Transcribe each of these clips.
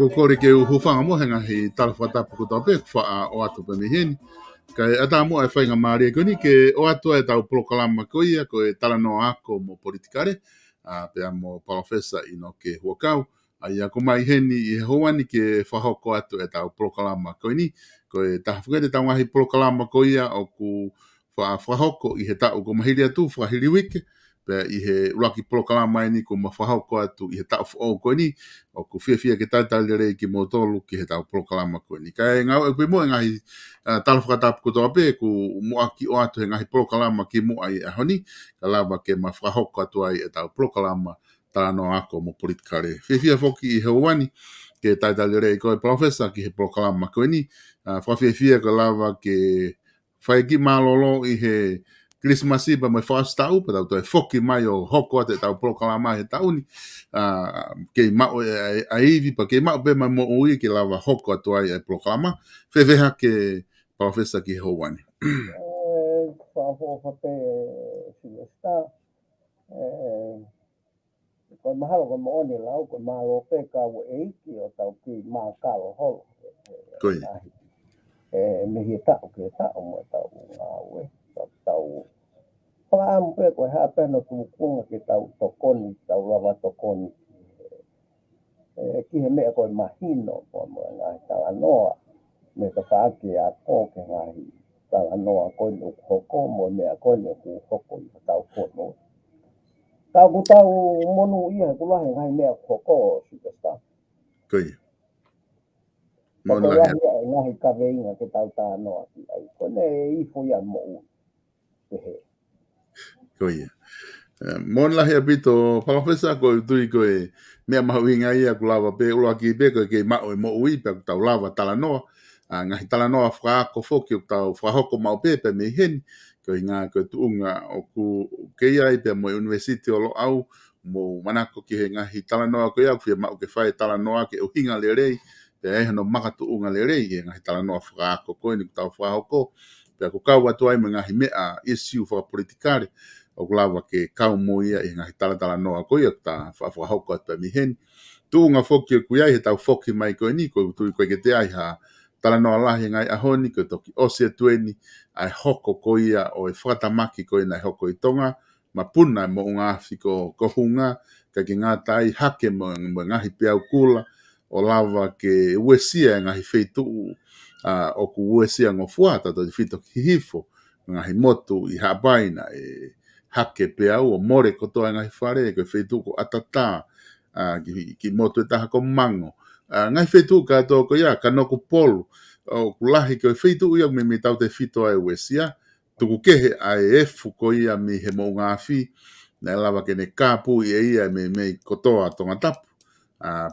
Ko kore ke u hufanga mo henga he talafata puku tape fa o atu pe miheni. Kai ata mo e whainga maari ko ni ke o atu e tau proklama ko ia ko e talano ako mo politikare pe mo profesa ino ke huakau. Ai ako mai heni i hoani ke whahoko atu e tau proklama ko ni ko e tahafuke te taungahi proklama ko ia o ku whahoko i he tau ko mahiri atu whahiri wike. Pe i he raki proklama ni ko mawhahoko atu i he tau o ko ni o ku fia ke tātali rei ki motolu ki he tau proklama ko ni. Kai ngau e mo ngahi talawhakatapu ko toa pe ku mua ki o atu he ngahi proklama ki mua i ahoni ka lawa ke mawhahoko atu ai e tau proklama tāno ako mo politikare. Fia foki i he uani ke tātali rei ko e profesa ki he proklama ko ni. Fia ka lawa ke whaiki malolo i he Christmas Eve mai fast tau pa tau e foki mai o hoko ate tau proklama he tau ni ke mau a ivi pa ke mau pe mai mo ui ke lava hoko atu ai e proklama feveha ke profesa ki houani. Whahoha pe silesta ko mahalo ko mooni lau ko malo pe ka wo eiki o tau ki ma kalo holo. Koi. Mihi tau ke tau mo tau ngawe. Tau pam pe ko ha pe no tu kunga ki tau tokoni tau lava tokoni ki he me ko mahino ko mo nga tala noa me ka fa ki a ko ke ngai tala noa ko no ko mo me ko no ku ko tau ko mo tau ku tau monu ia ku la ngai me ko si ta Koi. Mo la ngai ka veinga ke tau ta noa ai ko ne I fo ya mo Koi. Mon lahi apito profesa ko tui ko e mea mahuinga ia ku lava pe uloa ki pe ko ke mau e mo ui pe tau lava talanoa. Ngahi talanoa whaako foki o tau whahoko mau pe me heni ko i ngā ko tuunga o ku kei ai pe mo university o lo au mo manako ki he ngahi talanoa ko ia ku fia mau ke whae talanoa ke uhinga le rei pe e hano maka tuunga le rei e ngahi talanoa whaako ko ni ku tau whahoko pe ko kau atu ai me ngahi mea issue whakapolitikare o lava ke kau mo ia i ngahi talatala noa ko ia ta whahoko atu mi hen. Tuunga foki ku ia he tau foki mai ko ni ko tui ko ke te ai ha tala no alahi ngai ahoni ko toki ose tueni ai hoko ko ia o e whatamaki ko ina hoko i tonga ma puna mo ngā whiko ko hunga ka ki ngā tai hake mo ngahi piau kula o lava ke uesia ngahi wheitu o ku uesia ngofuata to fito ki hifo ngahi motu i habaina e hake piau o more kotoa ngahi whare ko wheitu ko atata ki motu e taha ko mango ngai whetu ka tō ko ia ka noku polu o kulahi ko whetu ia me tau te whito ai wesia tuku kehe ai efu ko ia mi he mo ngāwhi na lava ke ne kāpu ia me kotoa tonga tapu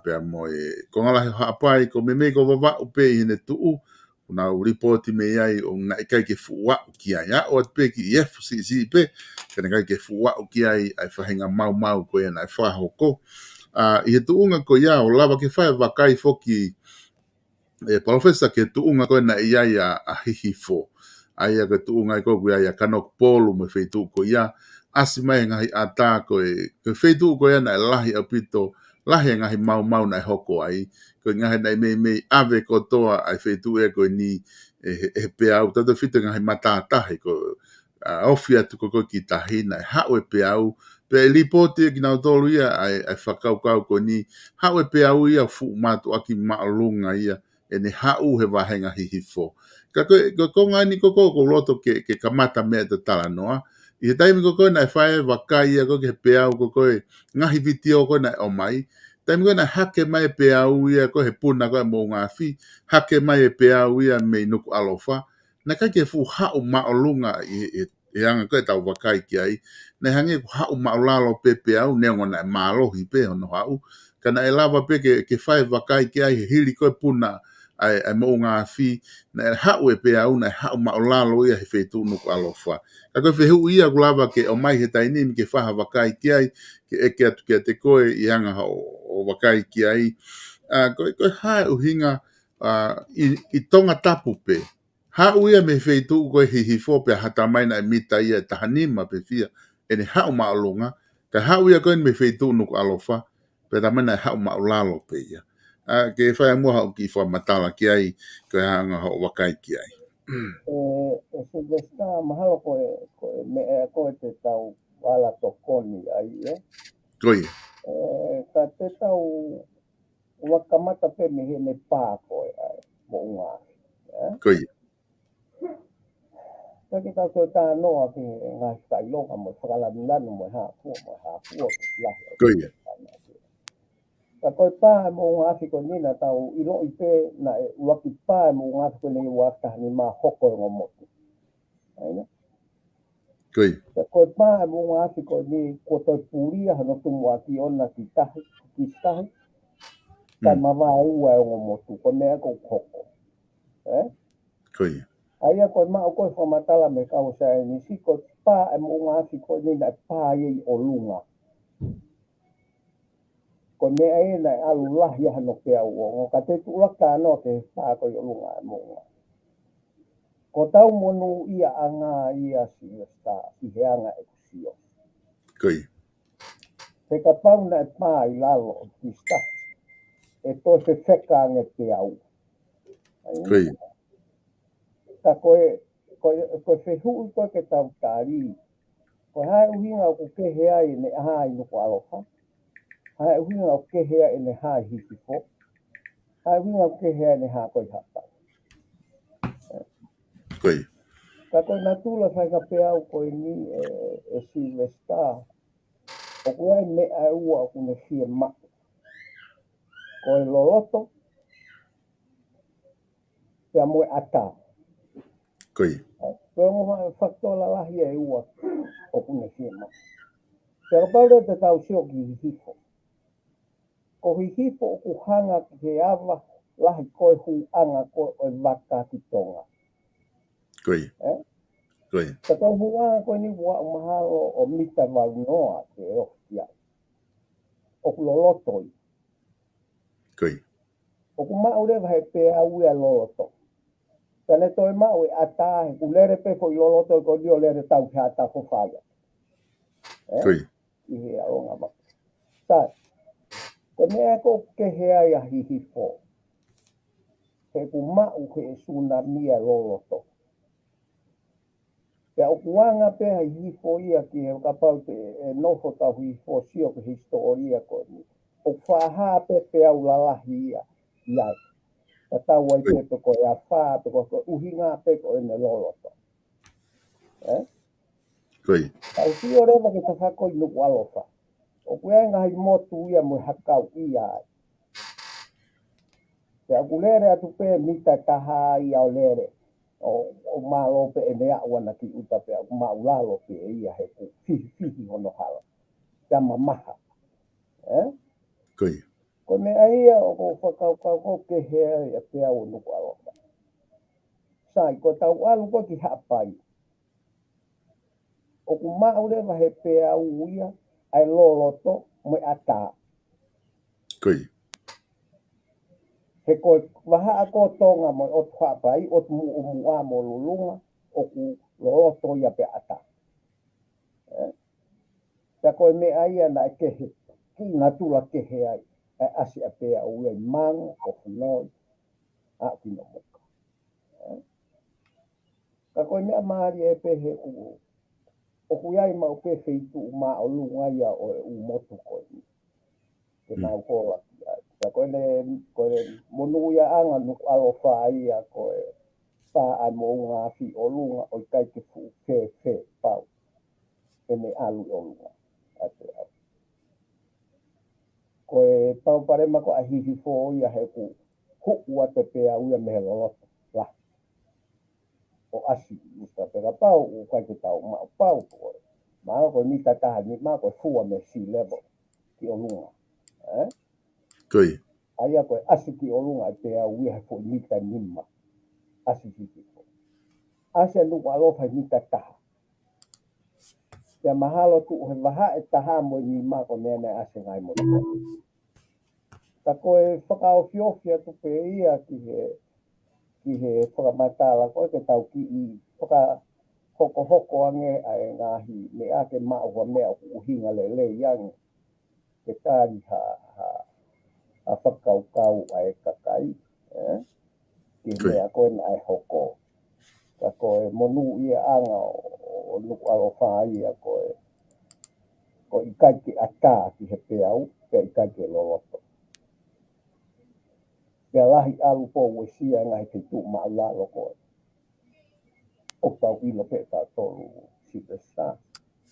pea mo ko ngalahi haapai ko me ko wawa upe i ne tuu kuna reporti me iai o na ikai ke fuwa ki ai o pe ki efu si pe kena kai ke fuwa ki ai whahinga mau ko ia na whahoko i he tuunga ko ia o lava ke whae wakai foki professor ke tuunga ko na ia a hihi fo ai ke tuunga ko ia kanok polu me feitu ko ia asi mai ngahi ata ko ke feitu ko ia na lahi apito lahi ngahi mau na hoko ai ko ngahi na me ave ko toa ai feitu ko ni pe au tato fito ngahi mata tahi ko ofia tu ko ki tahina ha o pe au pe lipoti ki na tolu ia ai whakau ko ni ha o pe au ia fu matu aki maalunga ia e ne hau he wahenga hihifo. Ka ko ngani ko loto ke kamata mea te tala noa. I he taimi ko na whae wakai ia ko ke peau ko ngahi vitio ko na o mai. Taimi ko na hake mai peau ia ko he puna ko mo ngāwhi. Hake mai peau ia me nuku alofa. Na kai ke fu hau maalunga i anga ko tau wakai ki ai. Na hange ku hau maalalo pe peau ne ngona maalohi pe ono hau. Kana e lava pe ke whae wakai ki ai he hili ko puna ai mo ngā whi, na hau e pe au, na hau maolalo ia he whetu nuku alofa. Ka koe whehu ia kulawa ke o mai he tainimi ke whaha wakai ki ai, ke eke atu ke te koe i anga o wakai ki ai. Koe hae uhinga i tonga tapu pe. Hau ia me whetu koe hihifo pe hata mai na e mita ia tahanima pe fia, e ne hau maolonga, ka hau ia koe me whetu nuku alofa, pe ta mana hau maolalo pe ia. Ke whae mua hau ki wha matala ki ai, ko hanga hau wakai ki ai. Silvestra, mahalo koe te tau wala tokoni ai, Koi. Ka te tau wakamata pe me he ne pā koe ai, mo ngā. Koi. Ka ke tau tau tā noa ki ngā skailonga mo whakalamilanu mo hāpua, Koi. Ka koe pā mo ngā whiko nina tau ilo i pē na waki pā mo ngā whiko ni wakahani mā hoko ngā motu. Aina? Koi. Ka koe pā mo ngā whiko ni ko toi pūria hano tumua ki ona ki tahi. Ka mawā ua e ngā motu, ko mea ko hoko. Koi. Aia koe mā o koe whamatala me kau sa e nisi, koe pā mo ngā whiko nina pā iei o lunga. Ko mea e nei alu lahi hano pia uongo, ka te tuulaka anō te whāko i olunga e monga. Ko tau monu ia anga ia si i he anga e kusio. Koi. Te ka pauna e pā i lalo ki sta, e to se wheka ange pia u. Koi. Ka koe whehu i koe ke tau tāri. Koe hae uhinga o ke hea i ne aha i nuku aloha. Hae uhinga o ke hea i ne hae hikifo. Hae uhinga o ke hea i ne haa koi hapa. Koi. Ka koe nā tūla whai ka pēa au koe ni e Silvestra. O koe me a ua o kune fie mak. Koe loloto. Pea moe ata. Koi. Koe ngoha whaktola lahi e ua o kune fie mak. Pea ka paure te tau sio ki hihifo. Ko hihifo o kuhanga ki he awa lahi koe hu anga koe o waka ki tonga. Koi. Koi. Ka tau hua koe ni wā mahalo o mita wau noa te e ofia. O ku lolotoi. Koi. O ku maure vai pe au ia loloto. Ka ne toi mau e ata ku lere pe fo i loloto ko dio lere tau ka ata fo whaia. Koi. I he aonga ma. Sa, ko mea ko ke hea ia hihifo. he ku ma'u he tsunami a loloto. Pe o kuanga pe hai hifo ia ki he kapau te nofo tau hifo sio ke historia ko ni. O whaha pe pe au lalahi ia. Iai. Ta tau ai pe pe ko e a wha pe ko uhinga pe ko e ne loloto. Koi. Tau si o rewa ke ta whako i nuku alofa. O kuenga hai motu ia mo hakau ia ai. Te aku lere atu pe mita taha ia o lere. O malo pe e mea wana ki uta pe aku maulalo pe e ia he ku fihi hono hala. Te mamaha. Koi. Ko me aia o ko whakau ke hea ia pe au nuku alofa. Sai, ko tau alu ko ki hapai. O ku maure he pe au ia ai loloto me ata. Koi. He koe waha a ko tonga mo o whapai o mu a mo lulunga o ku loloto ia pe ata. Ta koe me aia na kehe. Ki na tula kehe ai. E asi a pe au ia mang o funoi. A kino moka. Ta koe mea maari e pehe u. O kuiai ma o pe feitu ma o lunga ia o e u motu koe. Ke nau kola ki ai. Ta koe monu ia anga nuk alofa ia koe. Pa ai mo unga fi o lunga o kai ke fu fe pau. E me alu o lunga. Ate au. Koe pau parema ko ahihi fo ia he ku. Huku ate pe au ia mehe loloto. La. O asi. Usta pera pau u kai ke tau ma pau koe. Maa koe ni tataha ni maa koe fua me sea level. Ki o lunga. Koi. Aia koe asi ki o lunga te au ia he fu mita nima. Asi ki fo. Ase nuku alofa mita taha. Te mahalo tu he waha e taha mo ni maa ko mena ase ngai mo. Ta koe whakao fiofia tu pe ia ki he whakamatala koe ke tau ki i hoko ange ai ngahi me ake maa mea uhinga le iange. Ke tāri a whakau ai kakai. Ki mea koe na ai hoko. Ta koe monu ia anga o nuku alofa ia koe. Ko i kai ki ata ki he pe au, pe i kai ki loloto. Pea lahi alu po uesia ngai te tu maulalo koe. O tau ilo pe tau tolu si pesa.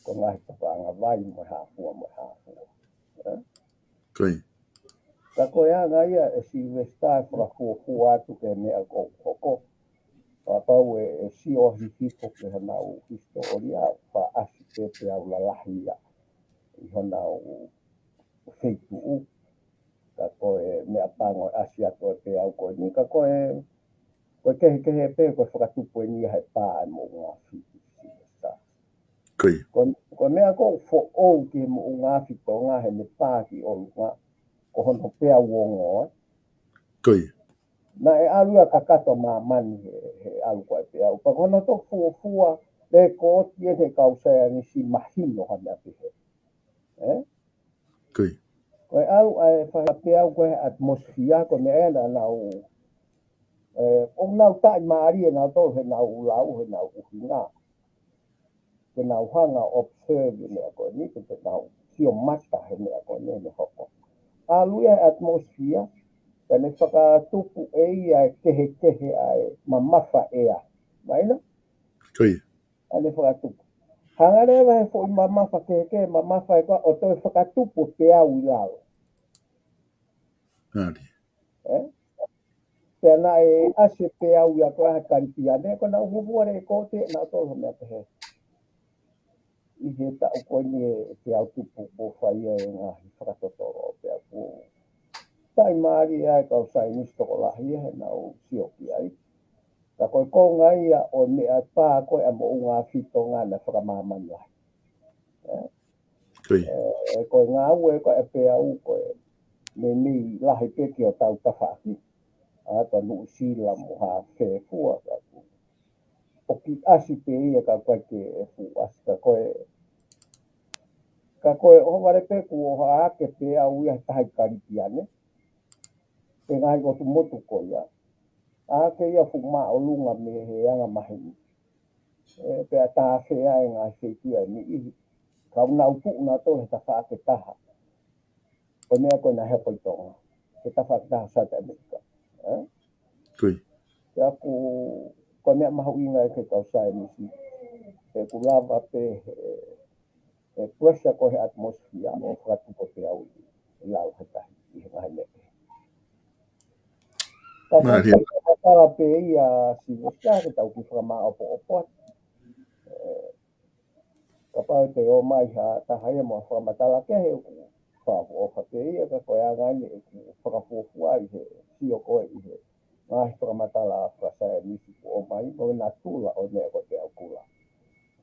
Ko ngahi tapanga vai mo hafua. Koi. Ta koe anga ia e si vesta whakafua atu ke mea koko. Pau e si o hifo ke hanau historia pa asi pe au lalahi ia. I hanau feitu u. Ka koe mea pango asi ato e pe au koe ni. Ka koe kehe pe koe whakatupu e ni he pā e mo ngā whiti si vesta. Koi. Ko mea ko fo ou ki mo ngā whito ngā he me pā ki o lunga. Ko hono pea uongo. Koi. Na e alua kakato mani he alu koe pe au. Pa kono to fua le ko tie he kausea ni si mahino hana pihe. Koi. Koe alu ai whaha pe au koe atmosfia ko me ena nau o nau tai maari e nau tol he nau lau he nau uhinga. Ke nau hanga observe mea koe ni ke nau sio mata he mea koe ne hoko. Alu e atmosfia Tane whakatupu e ia kehe ai mamafa ea. Maina? Koi. Ane whakatupu. Hangarewa he fo i mamafa kehe mamafa e kwa o toi whakatupu te au i lao. Nāri. Tēnā e ase te au i a koe karipia. Ne ko na uhuare e kote na tolo mea pehe. I he tau koe ni e te au tupu po whaia e ngahi whakatotoro pe a ku. Tai maari ai kau sai nistoko lahi he nau sioki ai. Ta koe ko ngai ia o mea pā koe a mo unga whito ngā na whakamāmani ai. Koi. Koe ngā ue koe e pēa u koe me ni lahi peki o tau tawhaki. Ta nuu sila mo ha whewhua. O ki asi pe ia ka koe ke e fu asi ka koe o ware peku o ha ake pēa u ia tahi karipiane. E ngai o tu motu koe ia. ke ia fu ma o lunga me he anga mahi pe ata fe ai nga se tu ai ni ka na upu na to he ta fa ke taha ko me ko na he po tonga ke ta fa ta sa ta me ka Kui. ya ko me ma hu inga ke ka sa ni si e ku lava pe pressure ko he atmosphere o fra tu ko pe au la o ta i nga le ta ko Mari. ta pe ia si sta ke ta ku fra ma o po kapau te o mai ha ta hai mo fa matala ke he fa o fa te ia ka ko ya ga ni fa ka fu fu ai he si o ko i he ai fa matala fa sa ni si o mai o na tula o ne ko te akula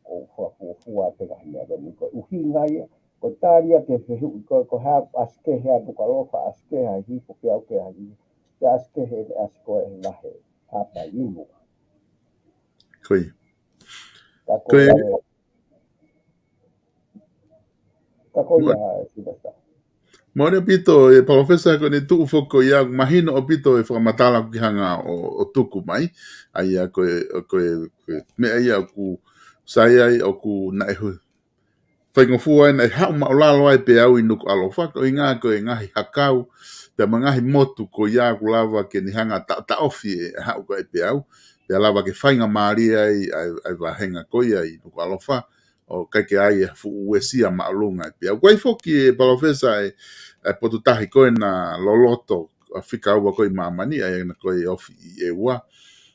o fa fu fu a te ga ni ga ni ko u hi ngai ko taria ke fe ko ha aske he a ko lo fa aske ha hi ko pe o ke ha hi ya aske he asko e la he ha pa i mo Kui. ka ko Kui. ya si basta Mone pito e profesa ko ni tu foko ia mahino o pito e whakamatala ki hanga o tuku mai. Ai a me ai a ku sai ai o ku na e hui. Whaingo fua na e hau maulalo ai pe au i nuku alofa ko i ngā ko e ngahi hakau. Pe mangahi motu ko ia ku lava ke ni hanga ta ofi e hau ko e pe au. Pe lava ke whainga maari ai wahenga ko ia i nuku alofa. O kaike ai e fu uesia maalunga e pe au. Kwai foki e profesa e potu tahi koe na loloto a whika ua koe mamani ai na koe ofi i e ua.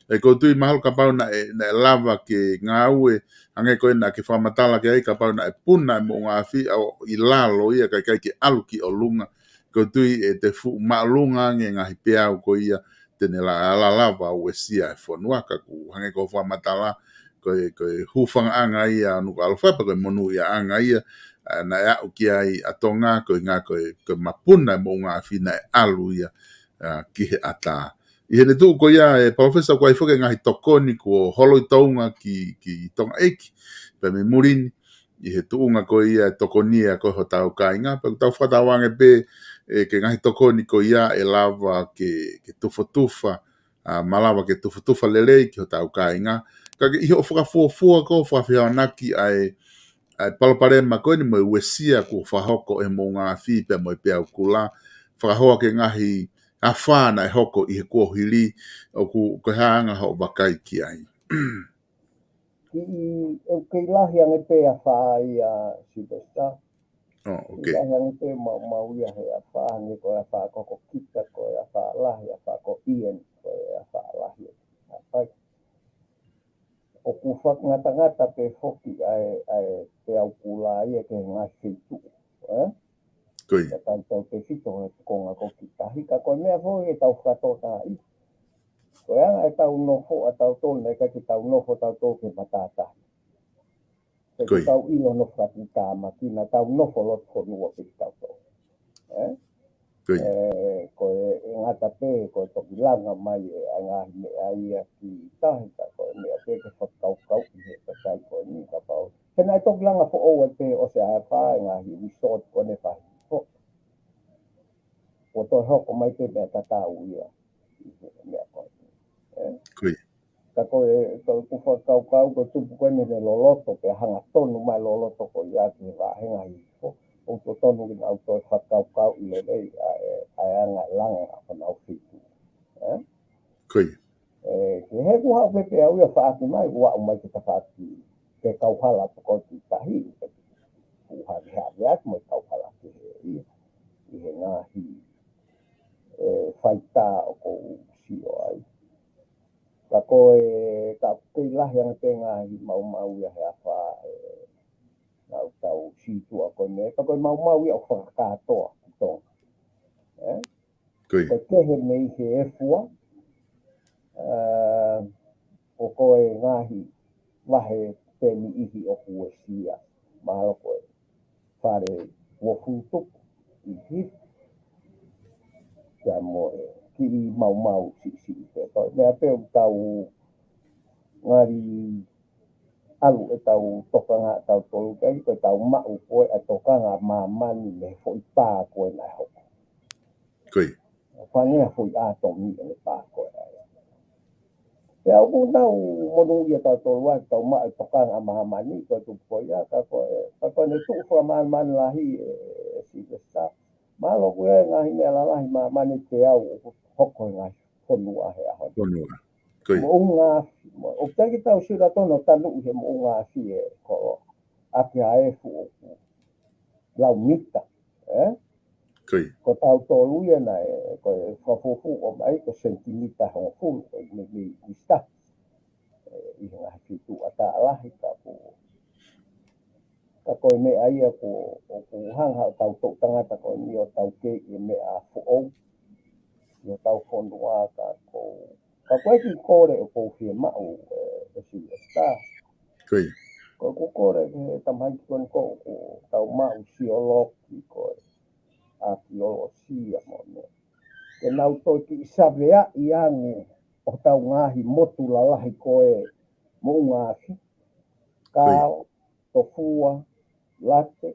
E ko tui mahalo ka pau na e lava ke ngā ue ange koe na ke whamatala ke ai ka pau na e puna mo ngā whi au i lalo ia kai ke aluki o lunga. Ko tui e te fu maalunga nge ngahi peau ko ia tene la lava ue sia e whanuaka ku hange ko whamatala koe hufanga anga ia nuku alwhapa koe monu ia anga ia na e au ki ai atonga koe ngā koe mapuna mo ngā whina e alu ia ki he ata. I he tu ko ia e professor ko ai foke ngahi tokoni ko holo taunga ki tonga eki pe me murini i he tuunga ko ia tokonia ko ho tau kainga pe tau whatawange pe ke ngahi tokoni ko ia e lava ke tufa malawa ke tufa lelei ki ho tau kainga ka i ho whakafuafua ko whawhiawanaki ai palapare ma koe ni mo wesia ko whahoko e mo ngā whi pe mo pe au kula whakahoa ke ngahi a whāna e hoko i he kuohiri o ko haanga ho wakai ki ai. Kei lahi ange pe a wha i a Sibesta. Oh, Kei lahi ange pe mau ia he a wha ange ko a wha koko kita ko a wha lahi a wha ko ien ko a wha lahi. O ku ngata pe foki ai pe au kula ia ke ngā whitu. Koi. Ka tau te whito ko ngā ko kita. Hika ko mea fo e tau whatota i. Ko ea e tau nofo a tau tōna e ki tau nofo tau tō ke matata. Te tau ilo no frati ka makina tau nofo lot ko nua pe tau tō. Ko e ngata pe ko toki langa mai e ngahi me ai a ki tahi ka ko mea pe ke whakau i he ka tai ko ni ka pau. Tena e toki langa fo oa pe o se a wha e ngahi resort ko ne whahi. O to hoko mai pe mea tatau ia. Mea ko. Koi. Ka koe ku whakau ko tupu koe ne loloto pe hanga tonu mai loloto ko ia ki wahenga i ko. O to tonu ki au to whakau i le rei ai anga langa a whanau whitu. Koi. Ke he ku hau pepe au ia whaati mai ua umai ki ta whaati ke kauhala po ko ti tahi. Ku hawi hawi atu mai kauhala ki he ia. I he ngahi whaita o ko sio ai. Ka koe ka lahi ang te ngahi mau ia he awha nau tau situa koe me. Ka koe mau ia o whakatoa ki tō. Ko tehe mei he e fua. O koe ngahi wahe teni ihi o kuesia. Mahalo koe whare wofutuk i hit. Kia moe ki i mau si te. Mea peo tau ngari alu e tau toka ngā tau tolu kai ko tau mau koe a toka ngā mamani me foi pā koe nai hoko. Koi. Whanea foi a tongi e pā koe ai. Pe au ku nau monu ia tau wa tau ma tokang ama-amani ko tu ko ya ka ne tu fa man lahi si besta malo ku ngahi me la lahi ma mani te au hoko ngai fonu a he a ho Konua. Koi. mo unga o te ki tau sura tono tanu he mo unga si ko ake ae fu lau mita Koi. ko tau tolu ia na ko fafufu o mai ko sentimita ho fu ni sta i nga fitu ata alahi ka ko me ai ko hang ha tau to tanga ta ko ni o tau ke i me a fu o yo tau fondua ka ko ki kore ko fi ma o si sta Koi. ko kore ke tamai kon ko tau ma o si o lo ko a yo si a mo ne ke nau to ki savea i ange o tau ngahi motu la lahi ko mo ngahi ka to fua latte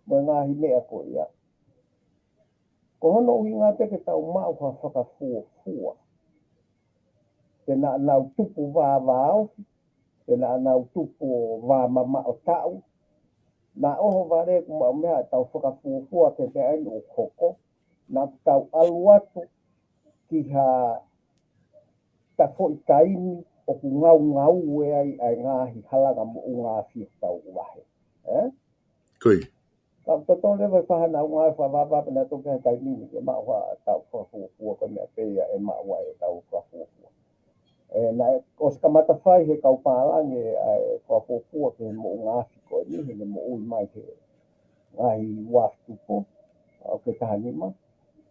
mo ngahi me ko ia ko hono i ngā te tau mau ha whakafua te nau tupu vāvāo te nau tupu vāmama o tau na oho vare ku mau mea tau whakafua ke te ainu o koko na tau alu atu ki ha ta fo i taimi o ku ngau e ai ngahi halaga mo ngā whia tau wahe Koi. Tau toto lewe whahana o ngai whawapa na toke kai nini ke maua tau whafuafua ko mea peia e maua e tau whafuafua. Na os kamata whai he kau pālange e whafuafua ke mo ngāwhi ko ni he mo ui mai he ngahi waftupo o ke tahanima.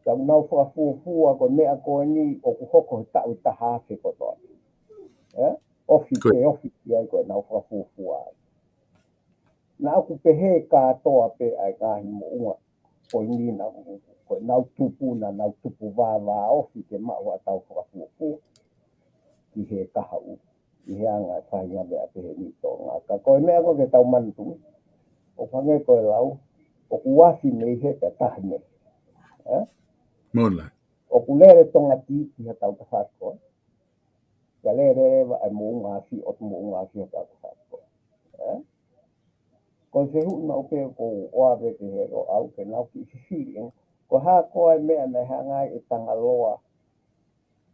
Tau nau whafuafua ko mea ko ni o ku hoko he tau tahawhi ko toa. Ofi te ofi ki ai ko nau whafuafua ai. Na aku pehe katoa pe ai ngahi mo unga ko ni na ko nau tupu vāvā ofi ke maua tau whakafuafu ki he kahau i he anga whainga mea pehe ni tonga ka koe mea ko ke tau mantu o whange koe lau o kuwafi mei he ka tahne Mola. o kulere tonga ti ki he tau tawhako ka lere ai mo unga fi o mo unga fi he tau tawhako ko se hu na ope ko oave ke he ro au ke nau ki fili ko ha ko ai mea na hanga i tanga loa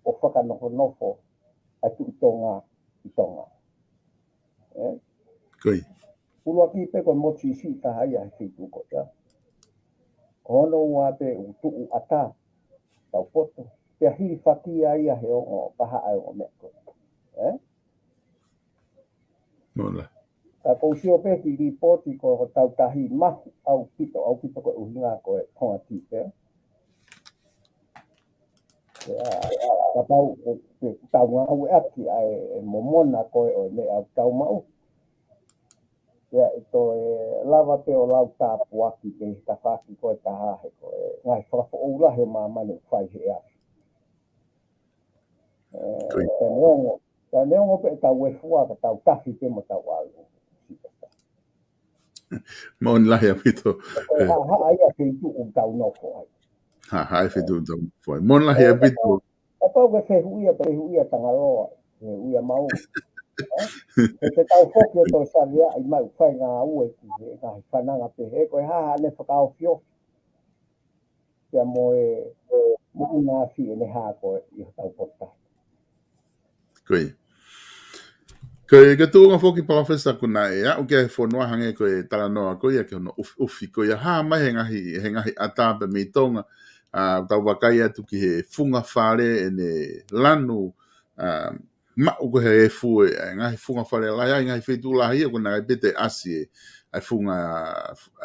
o whakanofo a tu tonga Koi. Pulua ki pe ko mochi si ta hai a fitu ko ya kono wa pe u tu ata tau poto pe hi fati ai a he o paha ai o me ko Mola. ka ko si o pe ki di poti ko tau tahi ma au pito ko uhinga ko e tonga ti pe ka tau ngā au aki ai momona ko e o me au tau mau ya ito lava te o lau tāpu aki ke ka whaki ko e taha he ko e ngai whakafo oula he mamane whai he aki ka neongo pe tau e fua ka tau tahi pe mo tau alu Mon lahi a pito. Ha ai a ke tu o tau nofo ai Ha e fitu tau foi. Mon lahi a pito. ka pau ke se huia tangaloa he huia mau te tau foki o tō savia ai mai whai ngā ue ki he ngā whananga pe he koe haha ne whakao fio kia moe muku ngā fi e ne hā koe i tau pota. Koi. Koe ka tūnga foki palawhesa kuna e a o kia he whanua hange koe tala noa koe a ke hono ufi koe a haa mai he ngahi atape me tonga tau wakai atu ki he funga whare e ne lanu mau ko he fu e ngahi funga whare lai ai ngahi whetu lahi e kuna ngai pete asi e ai funga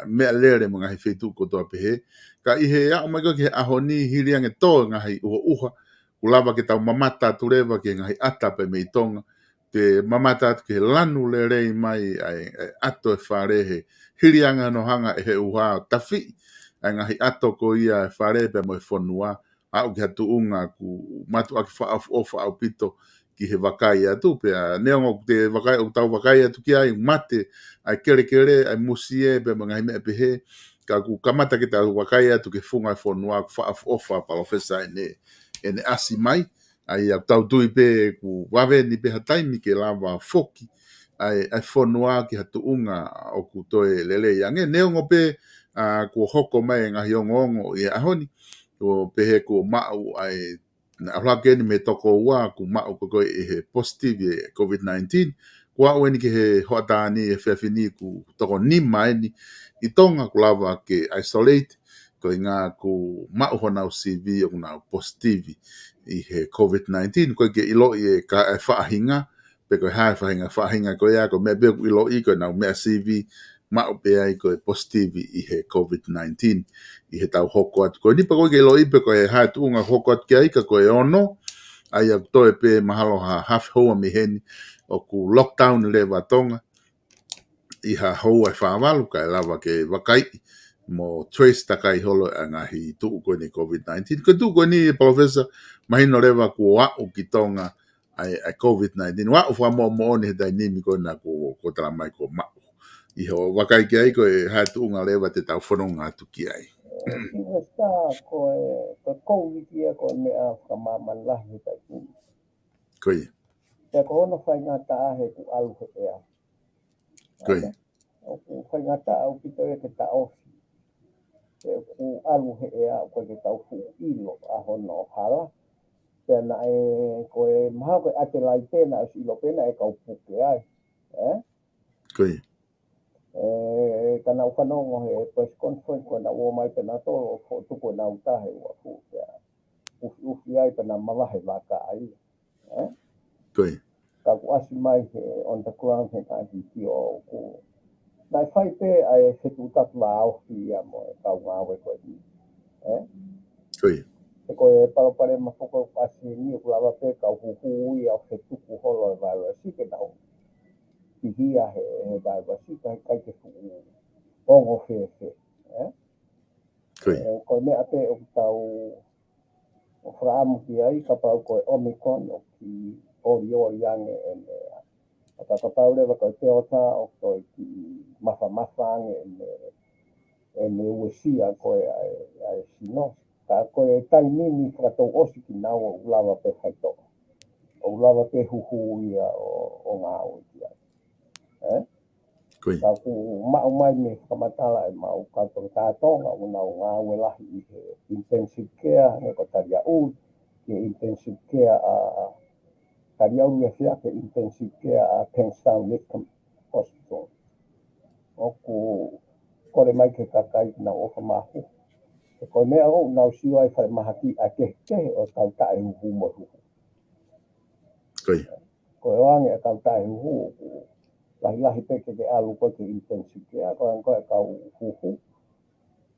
mea lere mo ngahi whetu kotoa pehe ka i he a o mai ko ki he ahoni hiriange tō ngahi uha kulava ke tau mamata turewa ke ngahi atape me tonga ke mamata atu ke lanu le rei mai ai ato e whare he hirianga no hanga e he uha tafi ai ngahi ato ko ia e whare pe mo e whanua au ki hatu unga ku matu aki wha au pito ki he wakai atu pe neongo te wakai o tau wakai atu ki ai mate ai kere ai musie pe mo ngahi me pe he ka ku kamata ki tau wakai atu ke funga e whanua ku wha ofa palofesa ene asi mai ai au tau tui pe ku wawe ni pe hataimi ke lava foki ai fonua ki hatu unga o ku toe lele yange neongo pe ku hoko mai ngahi ongo i ahoni o pe he ku mau ai na alake ni me toko ua ku mau ko e he positive e COVID-19 kua weni ke he hoatani e whiawhini ku toko ni mai ni i tonga ku lava ke isolate ko inga ku mau hona o CV o na positive i he COVID-19 ko ke ilo i ka e whaahinga pe ko hai whahinga ko ia ko me be ilo i ko na me CV mau pe ai ko e positive i he COVID-19 i he tau hoko atu ko ni pa ko ke ilo i pe ko e hai tu unga hoko atu kia ika ko e ono ai a toe pe mahalo ha half hoa mi heni o ku lockdown le watonga i ha hoa e whaavalu ka e lava ke wakai mo trace takai holo a ngahi tuu koe ni COVID-19. Ko tuu koe ni professor mahino lewa ku wau ki tonga ai COVID-19. Wau wha mo mo ni he dainimi koe na ko tala mai ko mau. I ho wakai ki ai koe hai tuu nga lewa te tau whanonga atu ki ai. Ina sa ko COVID ia ko mea whamaman lahi tai kuni. Koe. Te ko hono whai ngata ahe ku alu he ea. Koe. O ku whai ngata au pito e ke ta ofi. Te ku alu he ea ko ke tau fu ilo a hono hala. Tēnā e koe maha koe ate lai tēnā e ilo pēnā e kau puke ai. Koe. Kana whanongo he press conference koe na ua mai pēnā tolo ko tuko na utahe ua puke ai. Ufi ai pēnā malahe waka ai. Koe. Ka ku asi mai he on the ground he ka hiki o ku. Nai whai pē ai se tu tatu la auhi ia mo e kau ngāwe koe ni. Koe. E koe parapare mawhoko pasi ni o kulawa pē kau huhu ia o se tuku holo e virus ke nau. Hihia he virus ka kai te fuku ongo whewhe. Koe. Koe mea pē o tau o whaamu ki ai ka pau koe Omicron o ki ori ange e mea. Ka pau lewa koe Delta o koe ki mafa ange e me uesia koe ai sino. Ka koe tai nini whakatou osi ki nau o ulawa pe whaito. O ulawa pe huhu ia o ngā o ki ai. Koe. Ka ku mau mai me whakamatala e mau kato tātonga o ngā ue lahi i he intensive care he ko taria u ke intensive care a taria u e whia ke intensive care a Kingstown Nickham Hospital. O ku kore mai ke kakai na ofa mahu. E koe mea o nau siwa e whare mahaki a kehe o tau tae huhu mo huhu. Koe. Koe oange a tau tae huhu lahi peke ke alu koe ke intensive care koe kau huhu.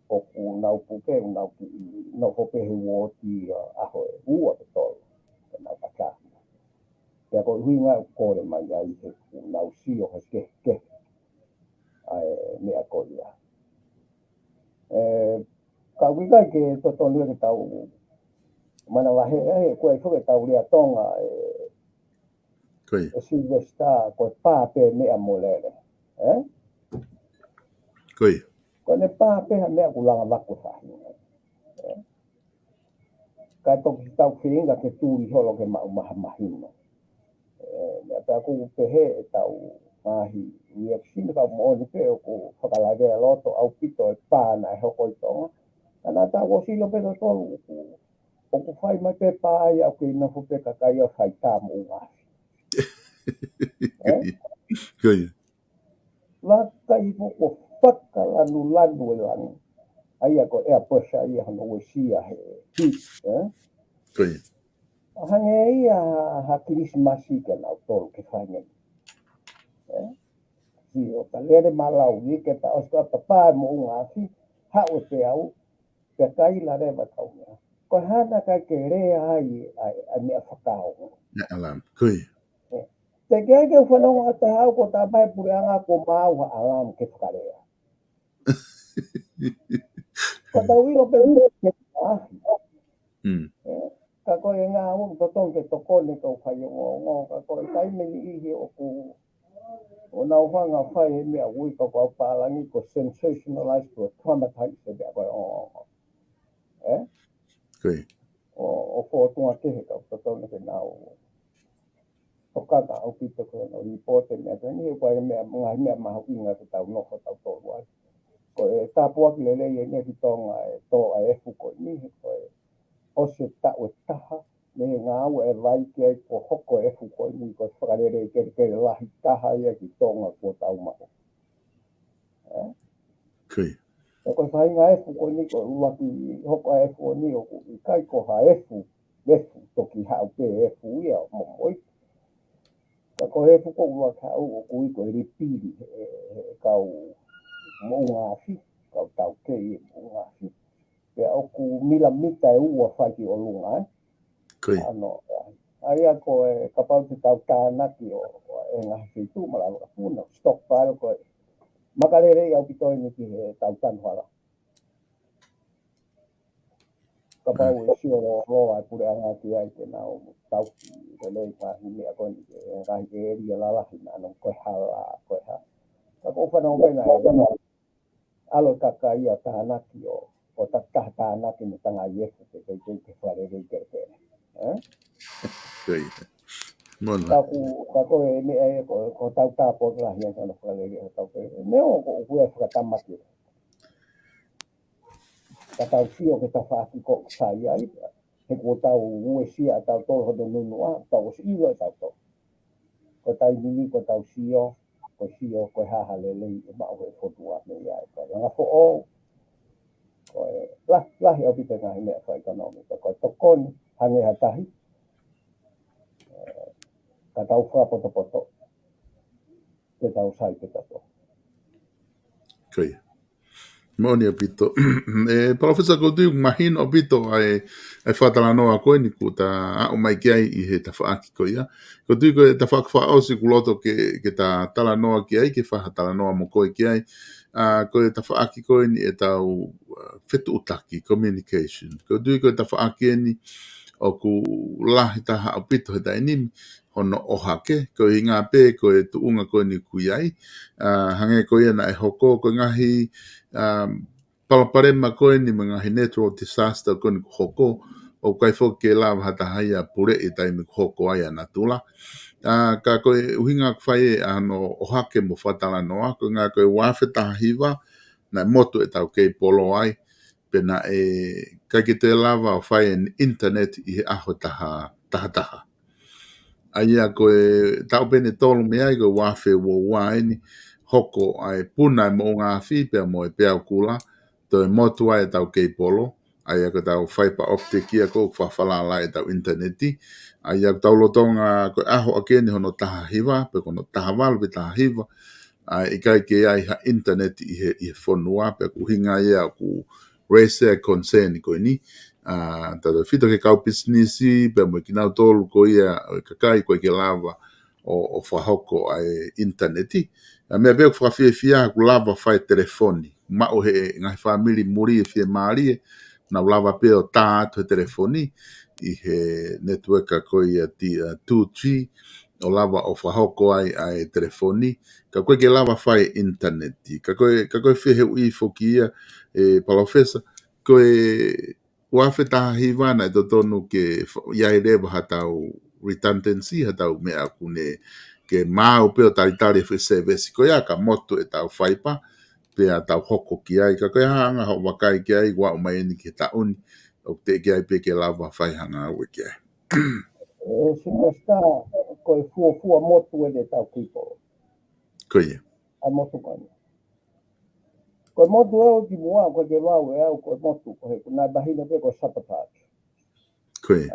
O ku nau puke nau ki nau hope he woti aho e ua te tolu. Ke nau paka. Pea koe hui ngai kore mai ai he nau sio he kehe. Ai mea koe ia. Ka wikai ke totonu ke tau mana wahe e koe fuke tau lia tonga Koe. Silvesta koe pāpe mea molele. Koe. Koe ne pāpe ha mea kulanga waku sahi. Ka toki tau whiringa ke tūri holo ke mau maha mahino. Mea pēr kuku pehe e tau mahi. Ia kisime kau mooni pe o ku whakalagea loto au pito e pāna e hoko i tonga. Kana tā ko silo pe to tolu o ku whai mai pe pāia o ke ina fupe kakai o whai tā mo ungahi. Koe. Waka i poko whakalanu lanu e langi. Aia ko ea posa ia hana uesia he heat. Koe. Hange ia ha Christmasi ke nau tolu ke whange. Si o ka lere malau ni ke ta oska papa mo ungahi ha o te au ke kai la rewa tau mea. Ko hana kai ke rea ai a mea whakao. Na alam. Koe. Te kege whanonga ata hau ko ta mai pureanga ko mau ha alam ke whakarea. Ko ta wiro pe ke ahi. Ka koe ngā hum to tonke to kone tau whai ngō. Ka koe taimeni ihi o ku o nau whanga whai he mea ui ka kua pālangi ko sensationalize ko traumatized e mea koe o. Koe. o fotunga kehe ka totona ke nao o kaka o pito ko no reporte me ka ni ko me ngai me ma hu nga ka tau no ko tau to wa ko ta po ki le ye ne ki tonga to a fu ko ni ko o se ta o ta me nga o e vai ke ko hoko e fu ko ni ko fra le ke la ta ha ye ki tonga ko tau ma Kei. ko fai nga e fu ko ni ko wa ki hoko e fu ni o ku kai ko ha e fu le fu to ki ha pe e fu ya mo mo ka ko e fu ko wa ka o ku ko ri pili ka o mo nga fi ka tau ke mo nga fi pe o ku mila mita e ua fai ki o lunga Kei. ano ai ko e ka pau te tau ka na ki o e nga fi tu mala ka puna stockpile ko makarere au pitoi ni ki tau tan wala ka pau e sio ro ai pure anga ki ai te na o tau ki le ka ni a ko ni ka e ri la la na no ko ha ko ha ka ko fa no pena alo ka ka ia ta na ki o ta na ki ni tanga ye ke fa re ke Kei. Mona. ka ko e me e ko tau ta po la hia ka no fa le tau ke me o ko ku e fa ta ma ki ka tau fio ke ta fa ki ko sa ia i he ko tau u e sia tau to ho do no a tau si i tau to ko tai ni ko tau sio ko ha ha le e ma o fo tu a me ia ka nga fo o ko la he o pita nga me fa economic ko to kon hange ha tahi ka tau fa poto ke tau sai ke to Kei. Moni a pito. Professor Kodu, mahin o pito ai whatala noa koe ni ku ta o mai ki ai i he ta whaaki ko ia. Kodu ko ta whaak wha au si kuloto ke ta tala noa ki ai, ke whahatala noa mo koe ki ai. Ko ta whaaki koe ni e tau whetu utaki, communication. Kodu ko ta whaaki ni o ku lahi taha o pito he ta enimi, hono o hake, ko i ngā pē ko e tuunga koe ni ku iai. Hange ko ia na e hoko ko ngahi palaparema koe ni mga he natural disaster koe ni ku hoko, o kai fo ke lawa hata haia pure e taimi ku hoko ai ana tula. Ka koe uhinga kwhai e ano o hake mo whatala noa, ko ngā koe wāwhetaha hiwa, na motu e tau kei polo ai, pena e kai ki te lava o whai en internet i he aho taha. Aia koe tau pene tolu me ai koe wawhe wo waini, hoko ai puna e mo ngā whipea mo e pēau kula, to e motu ai e tau kei polo, aia ko tau whaipa optic ia ko whawhalala e tau interneti, aia ko tau lotonga koe aho akeni hono taha hiwa, pe kono taha walu pe taha hiwa, i kai ke ai ha internet i he whonua, pe kuhinga ia ku raise their concern koe ni, tata whito ke kau businessi, pe mo ki nau tolu ko ia kakai koe ke lava o whahoko ai interneti. Mea beo whawhia fia ku lava whai telefoni, ma o he ngai whamili muri e fia maari na lava peo tā atu he telefoni, i he network koe ia 2G, o lava o whahoko ai telefoni, ka koe ke lava whai interneti, ka koe whihe ui whoki ia palofesa, koe wawhetaha hiwana e totonu ke iai rewa hatau redundancy, hatau mea kune ke mau peo taritari e whisevesi, koe a ka motu e tau whaipa, pea tau hoko ki ai, ka koe hanga ho wakai ki ai, wa o mai ni ke tauni, o te ki ai pe ke lava whai hanga au ki ai. Singasta ko e fua motu e tau kipo. Koe. A motu ko. Ko motu e ki mua ko ke wau e au ko motu ko he na bahina pe ko sabotage. Koe.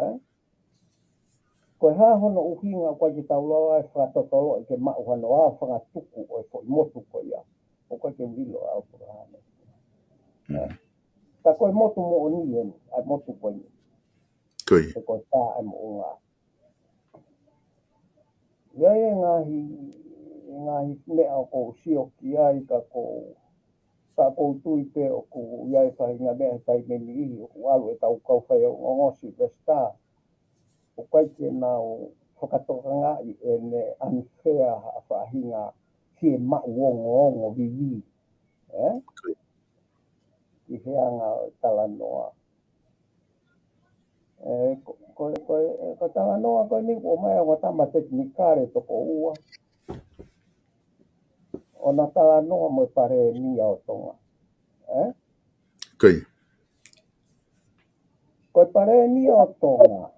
Ko ha hono uhinga ko ki tau loa e fra totolo ke ma hono a fra tuku o ko motu ko ia. O ko ke wilo au ko ha. Ta ko motu mo ni en a motu ko ni. Koe. Ko ta mo nga. Ia ngahi mea ko sio ki ai ka ko tui pe o ko ia fa nga mea tai me ni o alu e tau kau whai o ngosi vesta o kai ke na o whakatokanga i ene unfair a whahinga ki ma uongo vivi i hea ngā tala noa Ko tala noa ko ni o mai o tama teknikare to ko ua. O na tala noa mo pare ni o tonga. Kai. Ko pare ni o tonga.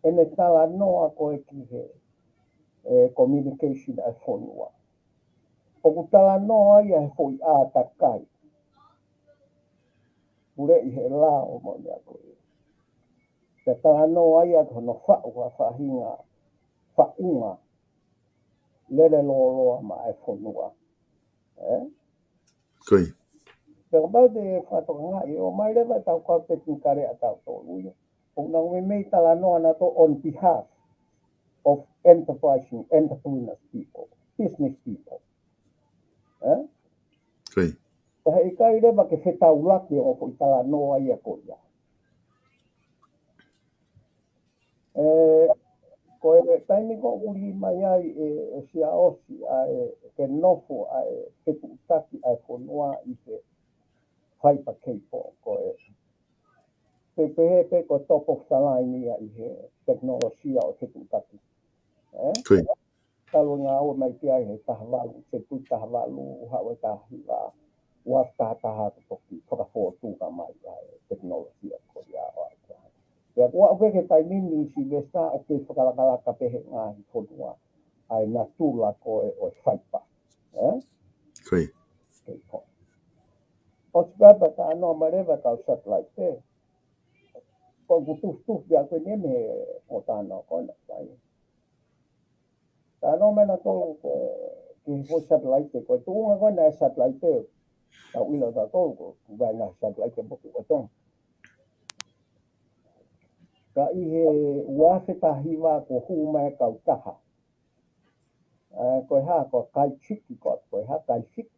Ene tala noa ko e ki he communication a fonua. O ku tala noa ia he foi a takai. Pure i he la o mo ni a koe. Te tala noa ia kono whau a whahinga whaunga. Lere loa ma e fonua. Kai. Pero ba de whatonga i o mai rewa tau kau te tinkare a tau tōruia. O na ue mei tala noa na to on behalf of enterprising, entrepreneurs people, business people. Kai. Tahe i kai rewa ke whetau laki o ko i tala noa ia ko ia. Ko e taimi ko uri mai ai e sia osi ai ke nofo ai ke tutaki ai whonua i te whaipa keipo ko e te pehepe ko top of the line ia i he teknolosia o te tutaki. Kai. Talo ngā o mai kia he tahawalu, te tu tahawalu hawa tahiwa wa taha toki whakafōtuka mai ai teknolosia ko ia o ai. Ia kua uke ke taimini si vesta o ke whakalakalaka pehe ngāhi whonua ai nā tūla ko e o whaipa. Kai. O te papa ta anō marewa tau satellite te. Ko kutuftuf bia koe neme o tāna kona tai. Ta anō mena tōlu ko ki ho satellite te. Ko tūnga kona e satellite te. Tau ilo ta tōlu ko kubai ngā satellite te boku o tōnga. Ka i he uafe tahiwa ko huma e kau taha. Koe ha ko kai chiki ko koe ha kai chiki.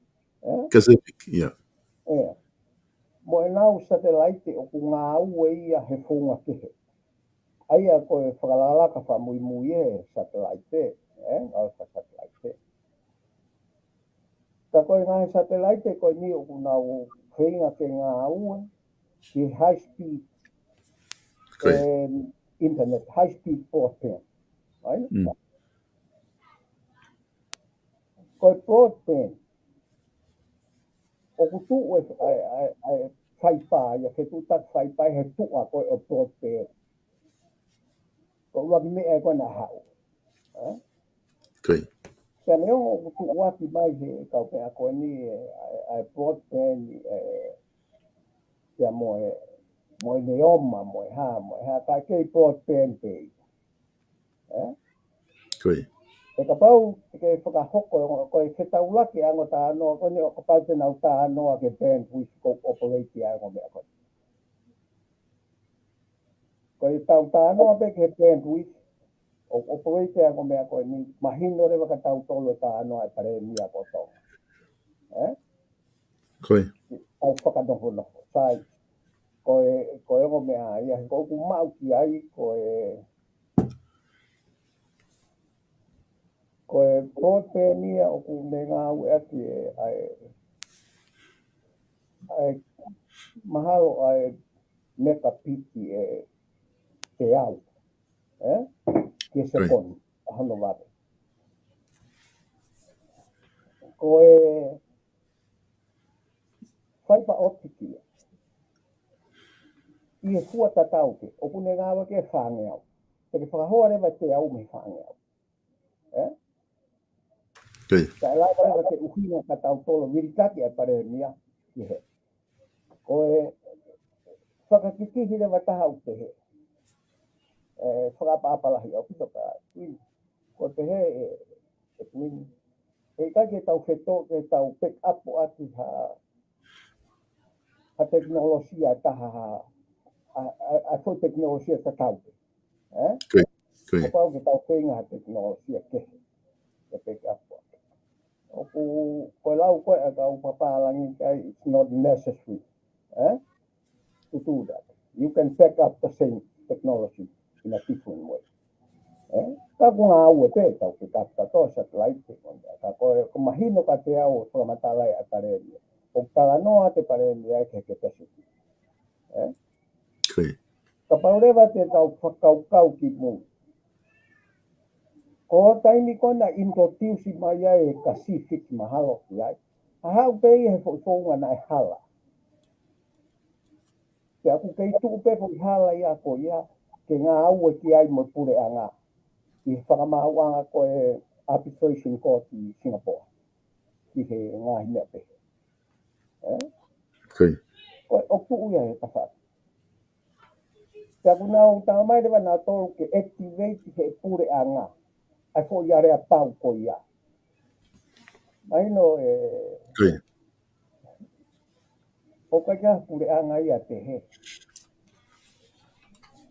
Pacific, yeah. Mo e nau satellite o ku ngā ue ia he whunga kehe. Aia koe whakalalaka wha mui mui e satellite. Ngau ka satellite. Ka koe ngā satellite koe ni o ku nau whenga ke ngā ue ki high speed internet, high speed broadband. Koe broadband. O ku tu e whaipa, ia ke tu tak whaipa he tua koe o broadband. Ko waki mea e koe na hau. Kai. Ka neo o ku tu waki mai he kau pea koe ni e broadband ia mo e neoma, mo e ha, ka kei broadband pei. Kai. E ka pau, ke whakahoko, koe ke taulaki ango tā anoa, koe ni o ka pau te nau tā anoa ke bandwidth ko operate ango mea koe. Koe tau tā anoa pe ke bandwidth o operate ango mea koe ni mahino rewa ka tau tolo tā anoa e pare mia ko tau. Kai. Au whakanoho noho, sai. Koe ango mea, ia ko ku mau ki ai, koe broadband ia o ku me ngā ue ati ai mahalo ai meka piki te au. Ke se koni, ahano wate. Koe whaipa optiki ia. I e fua tatau ke, o ku me ngā ue ke whange au. Te ke whakahoa rewa te au me whange au. Kai. Ka e lai rewa te uhina ka tau tolo wiritaki e pare mia ki he. Koe whakakikihi rewa taha u te he. Whakapapalahi au pito ka tuini. Ko te he e tuini. E kai ke tau wheto, ke tau pick up o ati ha teknolosia taha a fo teknolosia ta tau. Kai. Kai. O pau ke tau whenga ha teknolosia ke pick up o ati. O ku koe lau koe a kau papalangi kai it's not necessary to do that. You can pick up the same technology in a different way. Ka ku ngā ue te tau ke kata tō satellite. Ka koe mahino ka te au o matalai a paremia. O tala noa te paremia ke Pacific. Kai. Kaparewa te tau whakaukau ki mu. Ko taimi kona introduce mai ai e Pacific mahalo ki ai. Hau pe he whonga na e hala. Te aku kei tuku pe ko hala ia ko ia ke ngā au e ki ai mo pure a ngā. I whakamau anga ko e arbitration court i Singapore. Ki he ngā hinea pe. Okay. Ko o ku ia e tawhata. Te aku nau tā mai rewa nā tōru ke activate he pure a ngā. Ai fo ia rea pau ko ia. Mai no e... Okay. O ka kia pure a ngā ia te he.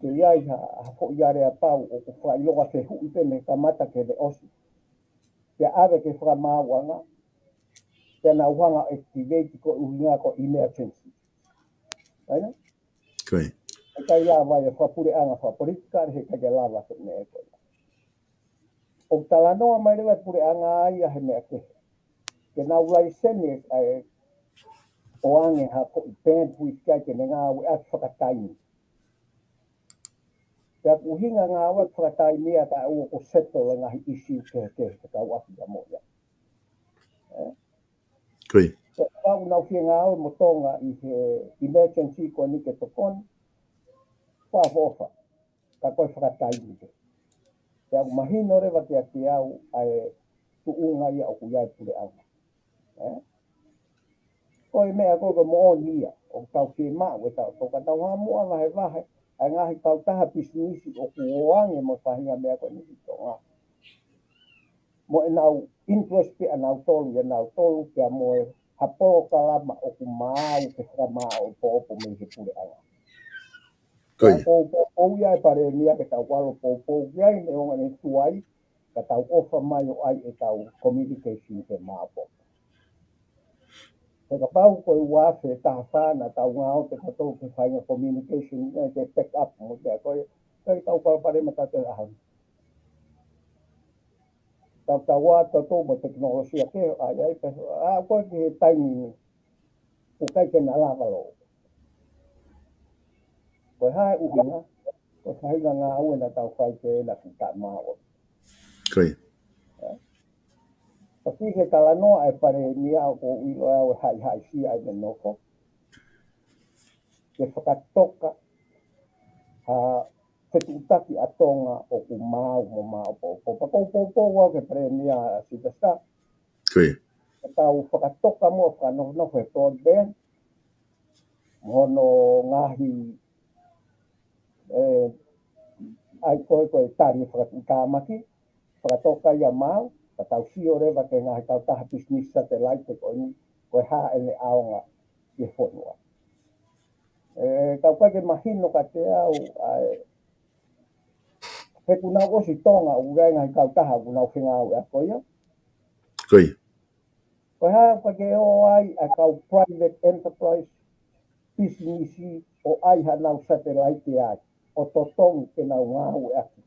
Ke ia i ha fo ia rea pau o ku wha iloga se hui pene ka mata ke de osi. Te awe ke whakamāwanga. Te nā wanga activate ko uhinga ko emergency. Aina? Okay. E kai la vai e whapure anga whapolitika he kai ke lava se me e koe. O tala noa mai rewa pure anga ai a he mea ke. Ke nā ulai sene o ange ha ko i band hui kai ke ngā ue at whakataini. Te aku hinga ngā ue whakataini a ka ua ko settle ngahi issue ke kau api a moia. Okay. Pau nau fia ngā ue mo tonga i he emergency ko ni ke tokoni. Whafofa. Ka koe whakataini ke. Te aku mahino rewa te ati au ai tu unga ia o kuiai pure anga. Koe mea koe mo ia o tau ke maa we tau. Toka tau ha mua vahe. Ai ngahi tau taha pisinisi o kuoange mo whahinga mea koe nisi tonga. Mo e nau interest pe a nau tolu e nau tolu ke a mo e haporo kalama o ku maa ke whakamao o poopo me he pure anga. Koe. Pou ia e pare nia ke tau walo pou ia i me onga ne tuai ka tau ofa mai o ai e tau communication ke maapo. Te ka pau koe wafe taha whana tau ngao te katou ke whainga communication ke pick up mo te koe tau pare mata te ahan. Tau wā tau mo teknolosia ke ai pe koe ke he taimi o kai ke na lavalo. Koe hae uhinga ko whainga ngā ue na tau whai ke na ki ka mao. Koe. Paki ke kalanoa e pare nia o ko ilo au hai si ai me noko. Ke whakatoka whetutaki atonga o ku mau mo mau po. Pako wau ke pare nia si te sta. Koe. Tau whakatoka mo whanono he broadband. Mono ngahi ai koe tari whakatamaki. Whakatoka ia mau. Ka tau sio rewa te ngahi tau taha business satellite ko ni koe haa ene aonga i whonua. Tau kake mahino ka te au he kunau osi tonga urai ngahi tau taha kunau whinga au e koia. Koe. Koe haa kake o ai a kau private enterprise business o ai hanau satellite ai. O totongi ke nau ngau e aki.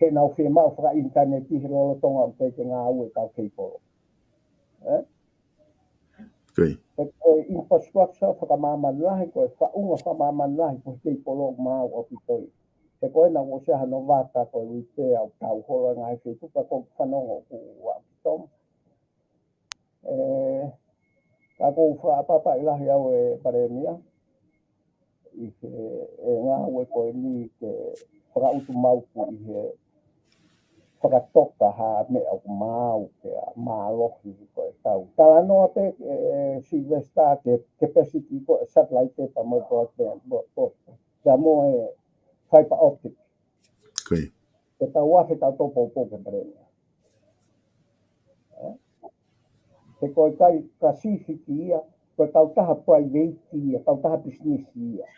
Ke nau whemau whaka internet i he lolo tonga o te ngā ue kau keiporo. Koe. Koe infrastructure whakamamanahi, koe whaunga whakamamanahi ko keiporo mau o pitoi. Te koe na o seha no waka koe wipea o tau hora ngai keituka ko whanongo ku wapitom. Ka kou whaapapa ilahi au e paremia. I ngā ue koe ni ke whakautu mauku i he whakatoka ha mea o mau ke mālohi koe tau. Tala noa te Silvestar ke capacity koe satellite pa mo broadband. Ka mo e fiber optic. Koe. Ke tau wafe tau topo ke paremia. Te koe kai Pacific ia, koe tau taha private ia, tau taha business ia.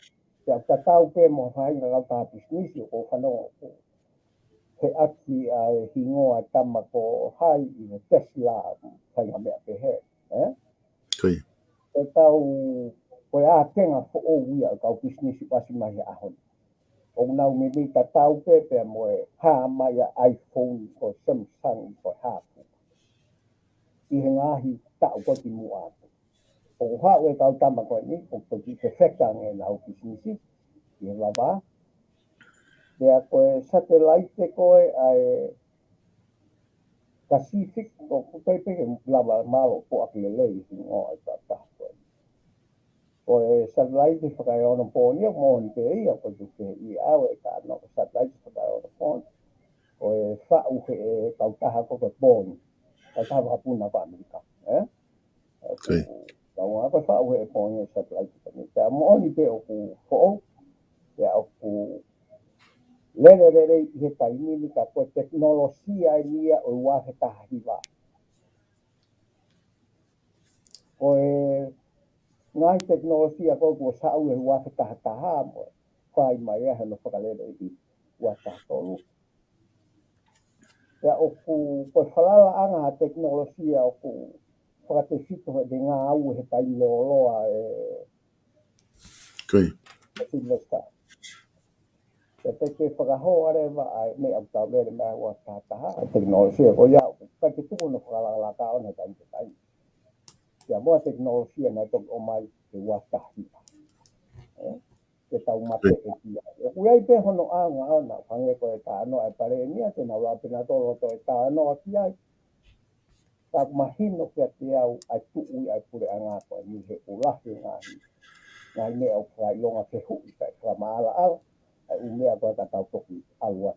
Te tau ke mo whainga tau taha business ia ko whanongo ko. He aki ai hingoa tama ko hai i Tesla whainga mea pe he. Koe. Te tau koe a tenga fo o ia kau business i wasi mai ahon. O nau me mi ta tau pe mo e haa mai a iPhone ko Samsung ko hapu. I he ngahi tau ko ki mua atu. O haa ue tau tama koe ni, o ki te wheka nge nau business i he lava. Pea koe satellite koe ai Pacific ko pepe lava malo po akilelei singo ai tata koe. Koe satellite whakai ono pōni o mōni pe ia ko tuke I awe ka no satellite whakai ono pōni. Koe whau he e tautaha ko koe pōni. Tautaha whapuna pa Amerika. Tau ako whau he e pōni e satellite kani. Pea mōni pe o ku fo'o. Pea o ku lere I he taimini ka koe teknolosia ia o wā he tahiwa. Koe ngai teknolosia koe kua sau e wā he tahataha mo. Whai mai he no whakalere I wā tahtolu. Pea o ku koe whalala anga teknolosia o ku whakatewhito he de ngā au he taimi leoloa e... Koe. Te te whakahoa rewa ai me au tau mere mea wā tātaha teknolosia ko iau. Ka te tuku no whakalala ka ona taimi te taimi. Ia mua teknolosia na tok o mai te wā tahiwa. Te tau mate e kia. E kuiai pe hono anga ona whange ko e tāno e pare nia te nau lapena tolo to e tāno a kiai. Tā kumahino kia te au ai tuui ai pure anga ko e ni he ulahi ngahi. Ngai me au kai longa te hui kai whamaala au. Umea ko ka tau toki alua.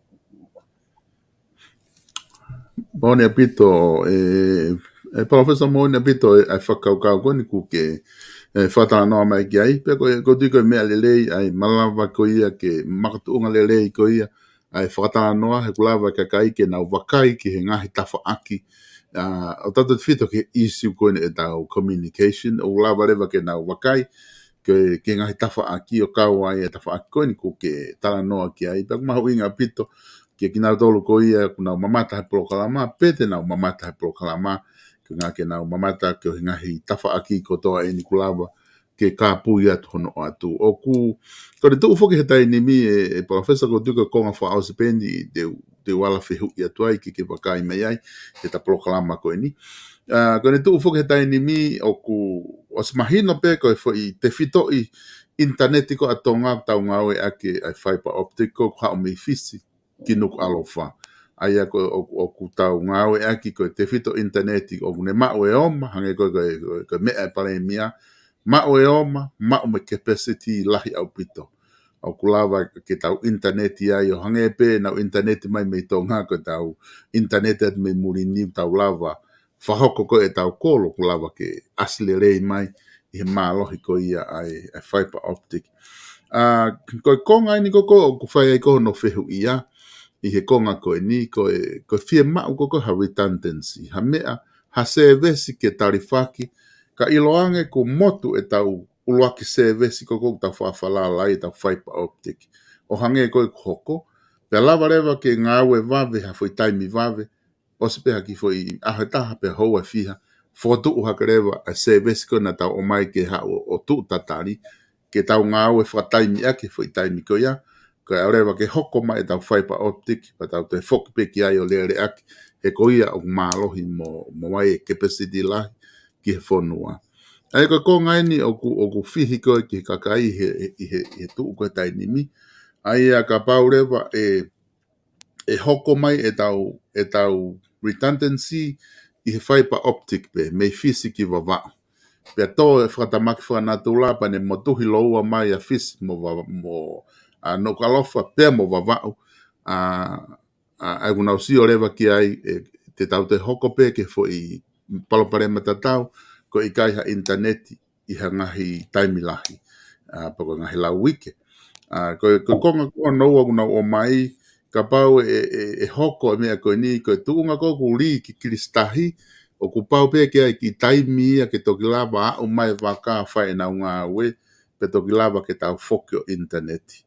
Mone apito professor Mone apito ai whakaukau koni kuke whatana noa mai ki ai pe ko tiko mea lelei ai malawa ko ia ke makatuunga lelei ko ia ai whatana noa he kulawa ka kai ke nau wakai ki he ngahi tafa aki o tato te whito ke issue kone e tau communication o lawa rewa ke nau wakai ke ngahi tafa aki o kawai e tafa aki koini kuke tala noa ki ai pe mahu inga apito ke kinau tolu ko ia ku nau mamata he prokalama pete nau mamata he prokalama ke ngā ke nau mamata ke ngahi tafa aki ko toa e ni kulawa ke kāpū ia tono atu o ku ko te tuu whoki he tai ni mi e professor ko tuka konga wha au sependi te wala whihu ia tuai ke wakai mai ai te ta prokalama ko ni ko te tuu whoki he tai ni mi o ku o smahino pe ko e te whito I interneti ko atonga tau ngau e ake ai fiber optic ko hao mei fisi kinuk alofa ai ko o ku tau ngau e aki ko te fito interneti o ne mau e oma hange ko me e pare mia mau e oma mau me capacity lahi au pito o kulawa ke tau interneti ai o hange pe na interneti mai me tonga ko tau interneti at me muri ni tau lava whahoko ko e tau kolo kulawa ke aslere mai I he mālohi ko ia ai fiber optic ko konga ni ko whai ai ko no whehu ia I he konga ko ni ko fie mau ko ha redundancy ha mea ha service ke tarifaki ka iloange ko motu e tau uluaki service ko tau whawhala lai tau fiber optic o hange ko hoko pe lava rewa ke ngāwe vave ha foi taimi vave o se peha ki foi ahataha pe hoa fiha fotu haka rewa a service ko na tau o mai ke ha o tu tatari ke tau ngāwe whataimi ake foi taimi ko ia ko rewa ke hoko mai tau fiber optic pa tau te foki peki ai o lere aki he ko ia o mālohi mo mai capacity lahi ki he whonua. Ai ko ngai ni o ku fihi ko ki kakai he tu ko tai ni mi ai a ka paurewa e hoko mai e tau redundancy I he fiber optic pe me fisi ki wawa pe to e whatamaki whanatula pa ne motuhi loua mai a fisi mo no kalofa pe mo wawau ai unau si o rewa ki ai te tau te hoko pe ke fo I palopare matatau ko I kai ha interneti I ha ngahi taimilahi pako ngahi lau wike ko konga ko noua unau o mai ka pau e hoko mea ko ni ko tuunga ko kuli ki kristahi o ku pau pe ke ai ki taimi ke toki lava o mai waka whae na unga we pe toki lava ke tau foki o interneti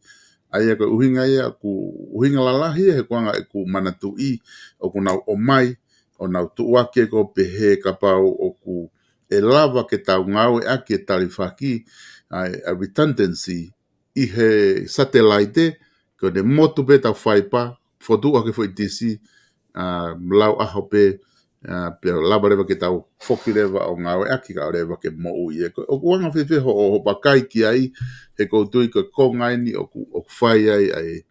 ai ko uhinga ia ku uhinga lalahi he kuanga e ku manatu I o ku nau o mai o nau tuake ko pehe ka pau o ku e lava ke tau ngau e ake tarifaki a redundancy I he satellite ko ne motu pe tau whaipa fotu ake fo itisi mlau aho pe pe lava rewa ke tau foki rewa o ngau e ake ka rewa ke mo ui o kuanga whiwhi ho pakai ki ai he koutu I ko ngai ni o ku whai ai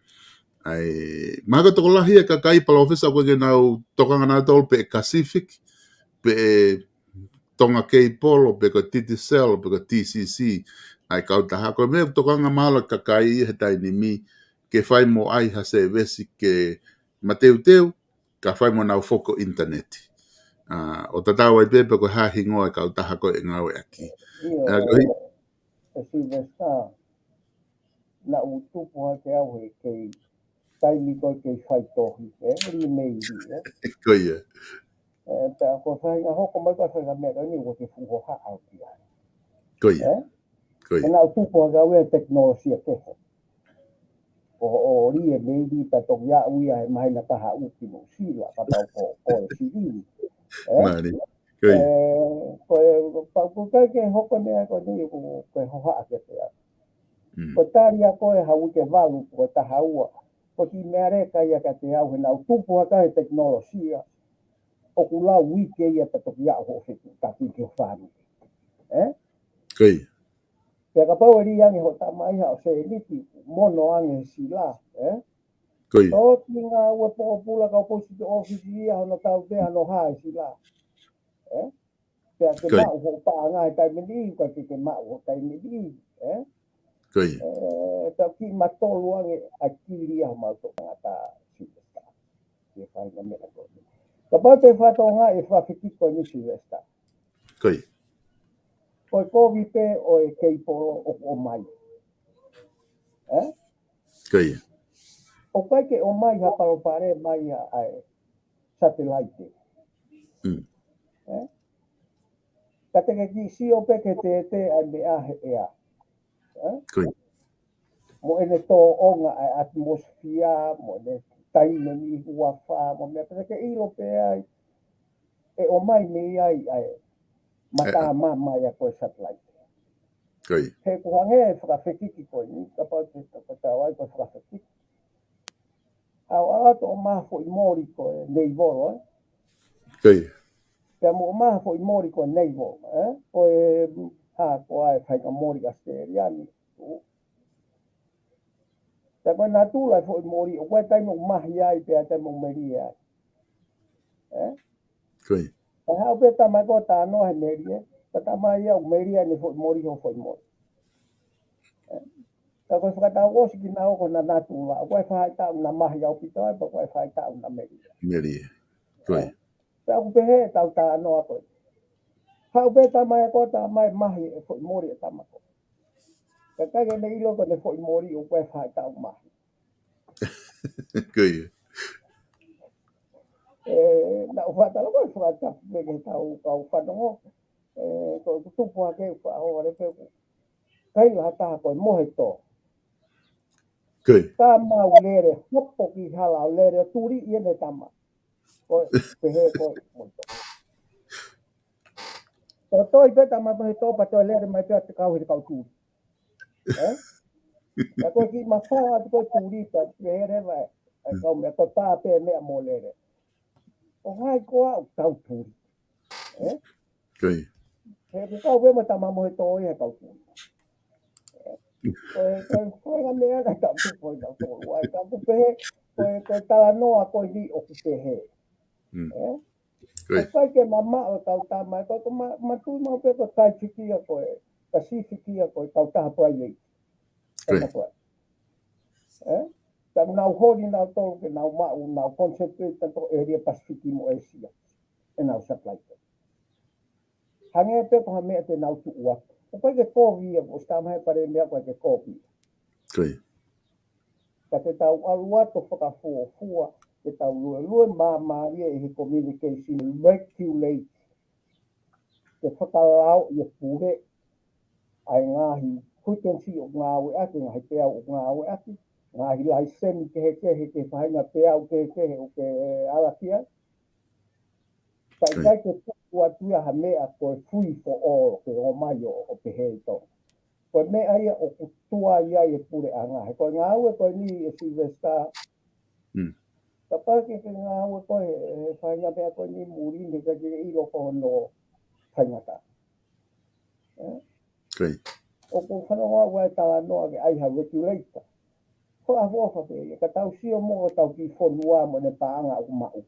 Ai, maga toko lahi e kakai palofesa koe ke nau tokanga nā tolu pe Pacific, pe tonga kei polo, pe ko TTCL, pe ko TCC, ai kau taha koe me tokanga mahala kakai he tai ni mi, ke whai mo ai ha se vesi ke mateu teu, ka whai mo nau foko internet. O tatau ai pepe koe hahi ngoa kau taha koe ngau e aki. e si vesta na utupu ha ke au he kei taimi koe kei whai tohi, ri mei ri, Koe ia. Pe a ko whai ngā hoko mai koe whai ngā mea ni o te fuho ha au ki ai. Koe ia. Koe E ia. nā utupu ha ke au e teknolosia keho. O ri e mei ri ta tok ia ui a he mai na taha uki no sila, ka tau ko e siri. Mari. Koe ia. Ko kai ke hoko mea ko ni ko hoha a ke pea. Ko tari a koe hau ke walu ko taha ua. Ko ki mea re kai a ka te au he nā utupu ha ka he teknolosia. O kula wike ia ta tok ia ho fitu ta ki ke whanu. Koe ia. Pea ka pau e ri ange ho ta mai ha o se niti mono ange sila. Koe ia. O ki ngā ua pōpula ka posi te ofisi ia hono tau te ano hae sila. Pea ke mau ho pa ngā e taimini, ka ke mau ho taimini. Koe ia. Pea ki matolu ange a kiri au mau to ngata sila. Ke whai ngā mea koe. Ka pau te whatonga e whawhitiko nisi westa. Koe ia. Koe kovi pe o e keiporo o mai. Koe ia. O kai ke o mai ha paro pare mai ai satellite. Ka te ki si o pe ke te ai me a he ea. Koe ia. Mo ene tō onga ai atmosfia, mo ne taime ni hua wha, mo mea pere ke iro pe ai. E o mai me ai mata mai a koe satellite. Koe ia. He kuhange e whakawhekiki koe ni, ka pau te tapatau ai koe whakawhekiki. Au ato o maha fo i mori koe nei voro, Koe ia. Pea mo o maha fo i mori koe nei voro, Koe ko ai whai ka mori a steriani. Pea koe nā tūlai fo i mori, o koe taimo mahi ai pea taimo meri ai. Koe ia. E hao pe tamai koe tā noa he meri, pa tamai au meri ai ni fo i mori ho fo i mori. Ka koe whakatau osi ki nā oko na nā tūla, o koe whai tau na mahi au pita ai, pa koe whai tau na meri. Meri ia. Koe ia. Pea ku pehe tau tā noa koe. Hao pe tamai koe tamai mahi e fo i mori e tamako. Ka kage ne ilo ko ne fo i mori o koe whai tau mahi. Koe ia. Na o whatala koe whakatau peke tau kau whanongo. Ko tupu hake whaore pe ku. Kai la taha koe mohe tō. Koe. Tā mau lere, hopo ki hala lere, turi i ene tama. Koe pehe koe moto. Ko toi pe tama mohe tō pa toi lere mai pia te kau hiri kau tūri. Ja koe ki mawhaa atu koe tūri pa pehe rewa e kau mea koe pā pe mea mo lere. O hai koa au tau tūri. Koe ia. He ku kau wema tama mohe tō i he kau tūri. Koe ngā mea na tau tupo i tau tōru ai. Tau pehe, koe tala noa koe ni o ku pehe. Koe. Koe ke mama o tau tamai, koe matui mau pe koe tai tikia koe, Pacificia koe tau taha private. Koe. Tau nau hori nau tōru ke nau mau, nau concentrate tato area Pacifici mo Asia. E nau supply koe. Hange pe koe mea te nau tu ua. Koe ke kōwi e, o stamahe pare mea koe ke kōwi. Koe. Ka te tau alua to whakafua, te tau lue māmaria i he communication regulate. Te whakalau i e pūhe ai ngāhi frequency o ngāwe ake, ngāhi peau o ngāwe ake, ngāhi laiseni ke whainga peau ke o ke alakia. Kai ke puku atua ha mea koe free for all ke o mai o pehe i tō. Koe mea ia o kutua ia i e pure a ngāhi. Koe ngāwe koe ni e Silvester. Ka pake ke ngāwe koe e whainga mea koe ni muri ni ka kire ilo koe no whaingata. Koe. O ko whanonga wai tala noa ke aiha regulator. whaafofa pe, ka tau sio mo tau ki whonua mo ne paanga o mau.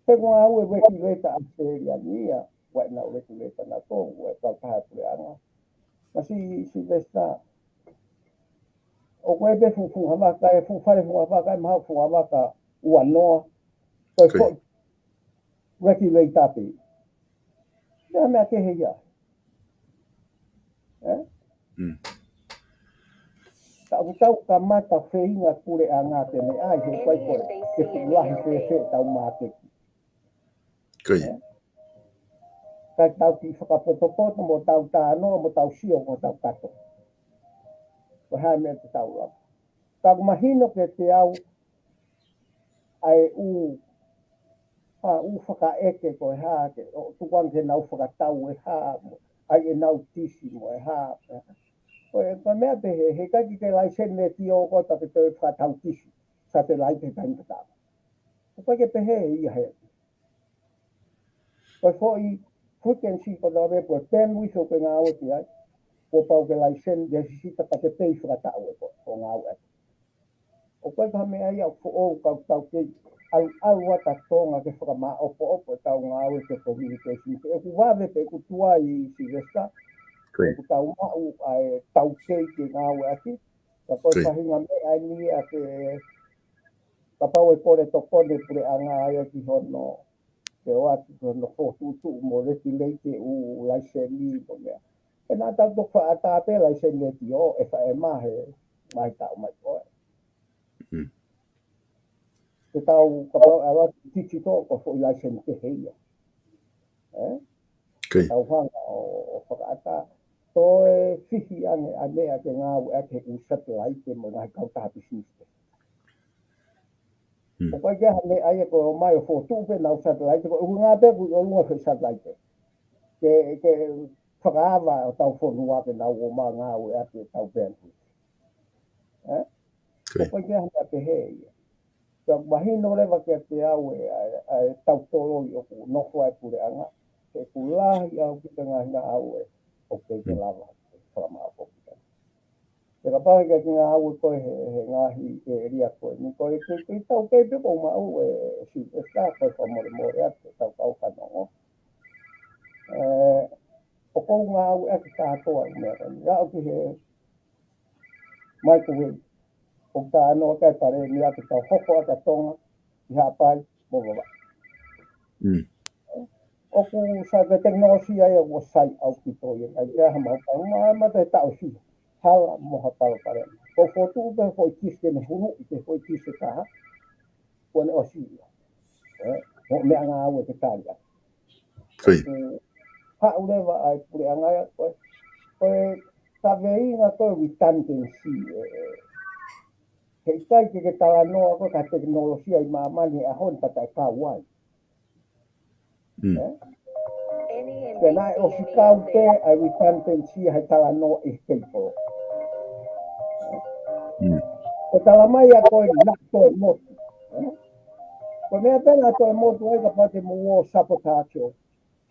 Te ngā au e weki reta Australia nia, wai nau weki reta na tongu, e tau taha pule anga. Ma si vesta, o koe be fufunga waka, e fufare funga waka, e maha funga waka, ua noa, koe fo, weki reta pe. Nea mea ke heia. Tau ka mata wheinga kure a ngā tene ai, he koe koe, ke fulahi whe tau māteki. Kai tau ki whakapotopoto mo tau tānoa mo tau sio mo tau kato. Ko hae mea te tau rama. Tau mahino ke te au ai u whakaeke ko e haa ke o tukuang ke nau whakatau e haa mo ai e nau tisi mo e haa. Ko e mea te he kaki te lai sene ti o kota ke te whakatau tisi sa te lai te taimata. Ko kai ke pehe ia he. Ko fo Fuken si ko dawe po ten wiso ke ngā o ti ai. Ko pau ke lai sen de sisita pa te pei whakatau e ko ngā o e. O koe ka mea ia o tau ke au wata tonga ke whakama opo tau ngā o ke communication. E ku wawe pe ku tua I si resta. E ku tau mau ai tau kei ke ngā o ati. Ka koe pahinga mea ni a ke ka pau e kore tokone pure a ngā ai ki hono. Ke o ati hono whotutu mo reki leite u laiseni mo mea. E nā tau tok whaatate laiseni ti o e whae mahe mai tau mai koe. Te tau kapau awa titi tō ko fo ia sen ke heia. Tau whanga o whakaata. Tō e whihi ane a te ngā ua te u satellite mo ngai kautaha pisiste. O koe ke hane aia ko o mai o fo tupe nau satellite ko u ngā peku o lunga whi satellite. Ke whakaawa o tau whonua ke nau o mā ngā ua te tau penku. O koe ke hane a te heia. Ka mahino rewa ke te au e tau toro I o ku nofo ai pure anga. Ke ku lahi au ki te ngahina au e o ke lava. Whama a poki. Te ka pahe ke ngā au e koe he ngahi e ria koe. Ni koe ke tau kei pepo ma au e si e sta koe whamore more ate tau kau whanongo. O kou ngā au e ki tātoa I mea kani. Rao ki he microwave. O ka ano kai pare ni ate tau hoko ata tonga I hapai mo wawa. O ku sa te teknolosia e o sai au ki toi. Ai kia hamau pau ma te tau si. Hala mo hapau pare. Ko fotu pe foi kiste ne hunu I te foi kiste kaha. Ko ne o si. Mo mea ngā au e te tāria. Ha ulewa ai pure angai koe. Koe ka vei ngā koe witanten si Kei kai ke tala noa ko ka teknolosia I mamani a hon patai kawai. Kena o si kau te ai witanten si hai tala noa I keipo. Ko tala mai a koe na koe motu. Ko mea pena koe motu oi ka pate mo o sapotacho.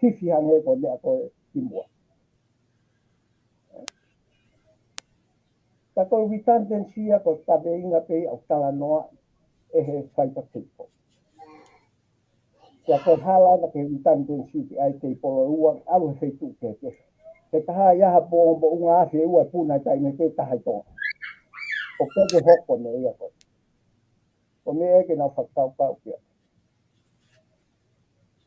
Hifi hange ko mea koe timua. Ka koe witanten si a ko tabe inga pei au tala noa e he whaita keipo. Kia koe hala na ke witanten si ki ai keipo ua au he feitu keke. Te taha iaha po unga ase e ua puna tai me te taha tonga. O keke hoko ne ia koe. Ko mea eke na whakau pau kia.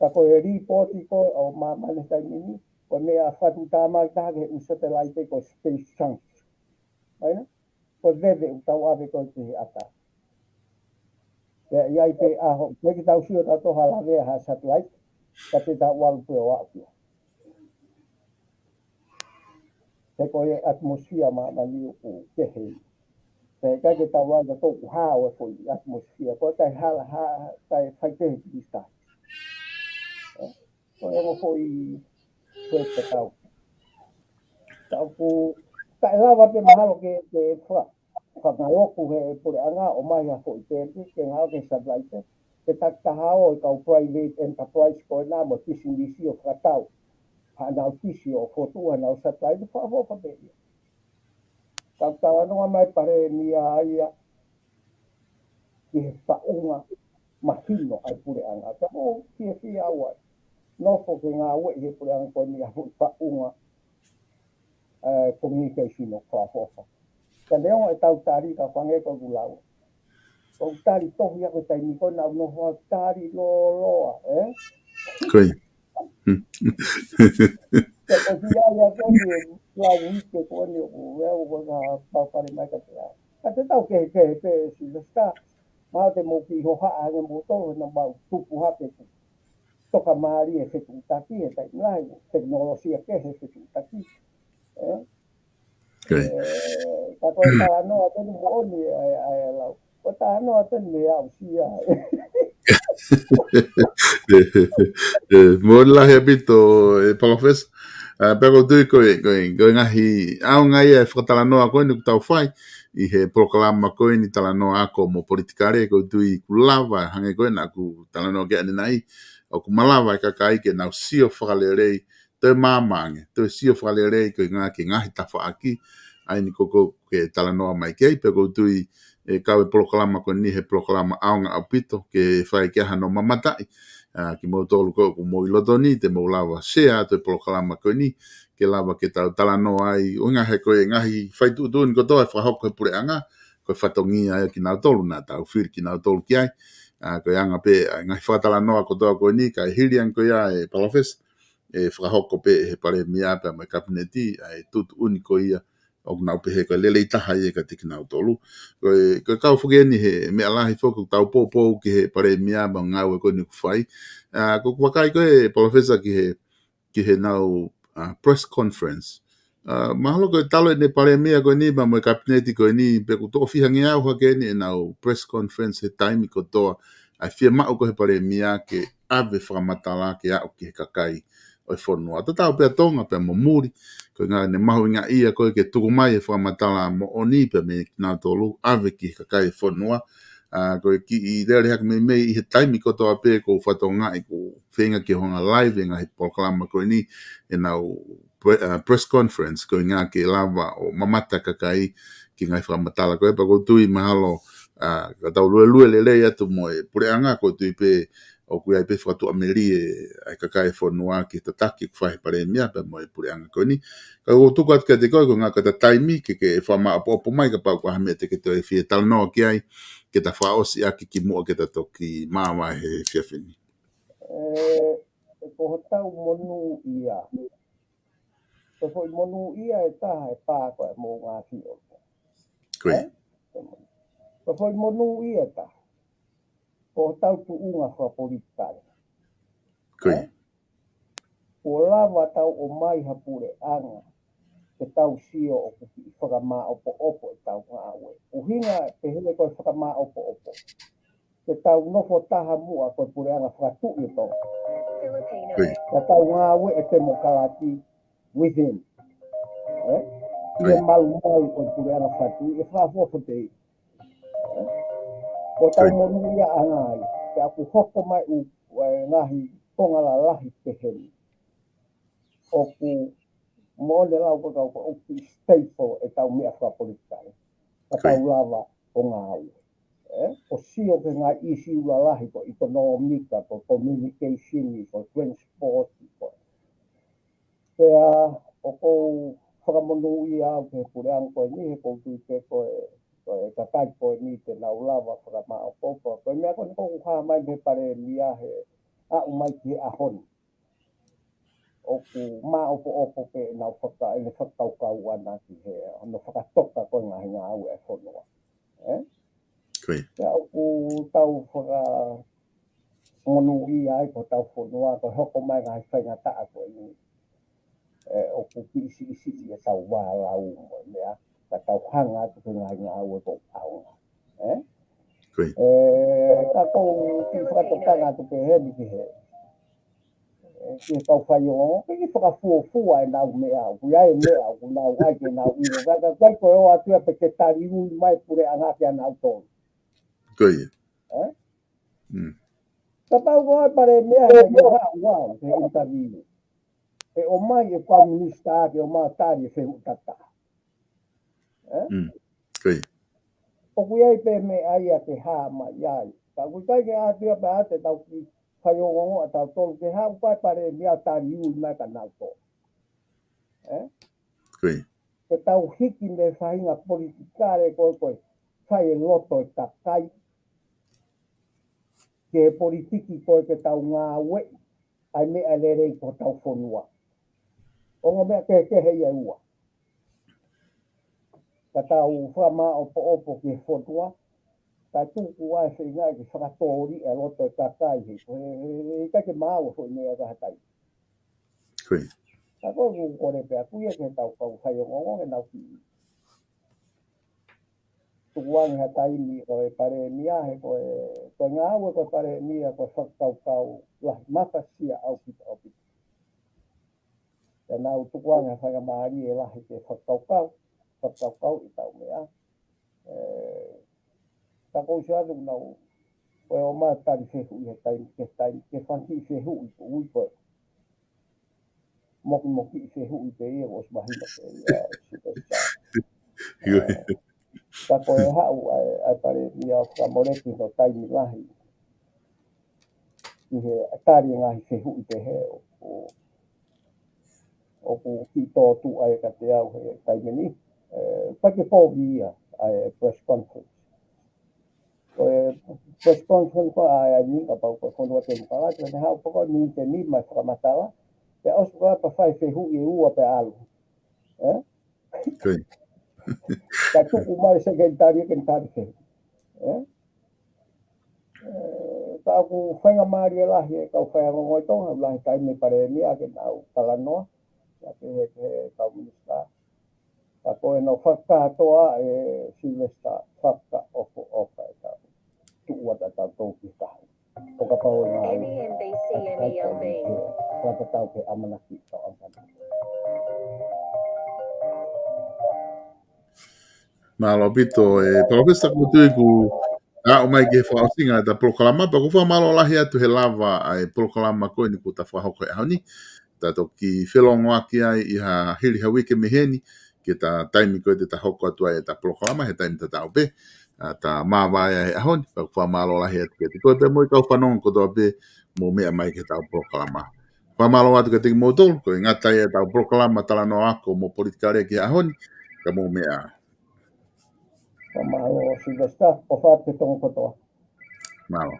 Ka koe ripoti koe o mamane tai nini. Ko mea whatu tāmai taha ke u satellite ko space chunks. Aina? Ko vewe u tau ave koe te ata. Ia iai pe aho. Meki tau sio tato hala vea ha satellite. Ka te tau walu peo au kia. Te koe atmosphere mamani u kehei. Te kai ke tau wanga tōku hao e fui atmosphere. Koe kai hala kai whaitehe ki sta. Koe ngo fui te tau. Tau ku kai lawa pe mahalo ke whakaloku he pure anga o mai a fui te ke ngao ke satellite. Ke takahao I kau private enterprise koe nā mo tisi nisi o whakatau. Hanau tisi o fotu hanau satellite whaafo whapea. Talanoa mai pare mia ia ki he whaunga mahino ai pure anga. Ka o ki he fi awa. No fo ke ngā ue he pure anga koe ni a whaunga communication o whafofa. Ka leo e tau tari ka whange ko gulau. Ko tari tohi ako taimi ko na no hoa tari lo loa. Koi. Ka ko si ia ko ni la wike ko ni o wea o ka pāpare mai ka te a. Ka te tau ke si le sta. Mā te mo ki ho haa nge mo tō na mau tupu hake ku. Toka maari e whetu taki e tai ngai. Teknolosia ke he whetu taki. Ka koe tā noa tonu mo oni ai lau. Ko tā noa tonu me au si ai. Mo la he bito e palofes. Pero tui koe ngahi au ngai e whakatalanoa koe ni tau whai i he proklama koe ni talanoa ako mo politikare koe tui kulawa hange koe na ku talanoa ke ane nai o ku malawa i kakai ke nau sio whakalerei te māmange, te sio whakalerei koe ngā ke ngahi tawha aki ai ni koko ke talanoa mai kei pe koe tui e kau e proklama koe ni he proklama aonga apito ke whai ke hano mamatai ki mo tolu ko mo i loto ni te mo lava sea te proklama ko ni ke lava ke tau talano ai o nga he ko e ngahi fai tu tu ko to e whahoko e pure anga ko whatongi ai ki nau tolu na tau whir ki nau tolu ki ai ko anga pe ngahi whatalano ko to ko ni ka hirian ko ia e palofes e whahoko pe he pare mia pe mai kabineti ai tutu uniko ia o nau pe he ko lele taha e ka tiki nau tolu ko kau whugeni he me alahi whoku tau popo ki he pare mia ma ngau e ko ni kuwhai ko wakai ko e professor ki he nau press conference mahalo ko talo ne pare mia ko ni ba mo kabineti ko ni pe ko to fihangi au hake ni nau press conference he time ko to ai fia ma ko he pare mia ke ave whakamatala ke au ki he kakai o e whonua. Tata o pia tonga pia mo muri, ko ngā ne mahu inga ia koe ke tuku mai e whakamatala mo oni pia me nā tolu ave ki kakai e whonua. Ko ki i reare haka me mei i he taimi ko toa pia ko whatonga i ko whenga ki honga live e ngā he proklama koe ni e nau press conference ko ngā ke lava o mamata kakai ki ngai whakamatala koe pa ko tui mahalo ka tau lue le lei atu mo e pure anga ko tui pe o kui ai pe whatu ameri e ai kakai whanua ki tataki ku whahe pare mea pe mo e pure anga koe ni. Ka o tuku atu ka te koe ko ngā kata taimi ke whama apo mai ka pau kwa hamea te ke te e whie talanoa ki ai ke ta whaosi aki ki mua ke ta toki māma he whiawhini. Ko tau monu ia. Ko foi monu ia e taha e pā koe mō ngā whio. Koe. Ko foi monu ia taha. Ko tau tu unga whapolitare. Koe. Ko lava tau o mai hapure anga. Ke tau sio o kuki whakamā opo e tau ngā ue. O hinga te hele koe whakamā opo. Ke tau nofo taha mua koe pure anga whakatu i tō. Ke tau ngā ue e te mokalati within. Ia malu koe pure anga whakatu. E whafofo te i. Ko tau monu ia anga ai. Ke aku hoko mai u ngahi tongala lahi te heni. Oku mōne lau ko tau oku staple e tau mea whapolitare. Ka tau lava o ngā au. O sio ke ngā isi ula lahi ko ekonomika, ko communication, ko transport, ko. Kea o kou whakamonu i au ke pure ang koe ni, he kou tui ke koe ka tai koe ni te nau lava whakama o kopa. Koe mea koe kou haa mai me pare mia he a umai ki a honi. Oku mā opo pe nau whaka, ele whakaukau ana ki he, ono whakatoka koe ngahi ngā au e whonua. Koe. Kea oku tau whaka monu i ai ko tau whonua, ko hoko mai ngahi whainga taa koe ni. Oku ki isi e tau wālau mo mea, ka tau hanga atu ke ngahi ngā au e ko aunga. Koe. Ka kou ki whakatokanga atu ke heni ki he. Ki tau whai o, ki whakafua e nau mea, ku ai mea, ku nau ai ke nau iro. Kaka kai koe o atu e pe ke tari ui mai pure angaki a nau tonu. Koe. Ka pau koe pare mea he ke wau, ke interview. E o mai e whau minista ake o maa tari e whehu tata. Koi. O kuia pe me ai a te ha ma iai. Ka kuia ke a tia pa te tau ki whai o ngongo a tau tolu ke ha upai pare mea tari ui mai ka nau tō. Koi. Ke tau hiki me whainga politikare koe whai e loto e takai. Ke politiki koe ke tau ngā ue ai mea lerei ko tau whonua. O ngā mea ke hei e ua. Ka tau whama opo opo ke whonua. Ka tūku ai whingai ki whakatori e loto e takai he. E ka ke māua hoi mea rahatai. Koi. Ka koe kore pia kuia ke tau kau whai o ngongo e nau ki. Tukuangi ha taimi koe pare mia he koe ngā ue koe pare mia koe whakau lahi makasia au kita o pita. E nau tukuangi ha whanga maari e lahi ke whakau i tau mea. Ka koe siadu nau koe o maa tari whehu i he taimi ke whanki whehu i ko ui koe. Moki i whehu i te ia os mahina ke ka koe hau ai pare mia whakamoreki no taimi lahi. I he atari ngahi whehu i te he o ku ki tō tu ai ka te au he taimi ni. Pake pōwi ia ai press conference. Press conference ko ai ni ka pau ko konua te mukala te hau poko ni te ni mai whakamatala. Te osu ka pa whai whehu i ua pe alu. Koi. Ka tuku mai se kentari whehu. Ka aku whainga maari e lahi e kau whainga ngoi tonga lahi taimi pare mea ke nau talanoa. Ka te he kau minista. Ka koe no whakatoa e Silvester whaka ofo e tau. Tuua ta tau tōki tahu. O ka pau e ngā whakatau ke amanaki tau ampana. Malo pito professor kutui ku o mai ke whaasinga ta proklama pa ku whamalo lahi atu he lava ai proklama koe ni ku ta whahoko e hauni. Ta toki whelongo aki ai i ha hiri ha wike meheni ke ta taimi koe te ta hoko atu ai ta proklama he taimi ta tau pe. Ta mawai ai ahoni pa ku whamalo lahi atu ke te koe pe moi kau whanongo ko toa pe mo mea mai ke tau proklama. Whamalo atu ke te ki motol koe ngatai e tau proklama tala no ako mo politikare ki ahoni ka mo mea. Mahalo Silvester o whaate tongo kotoa. Malo.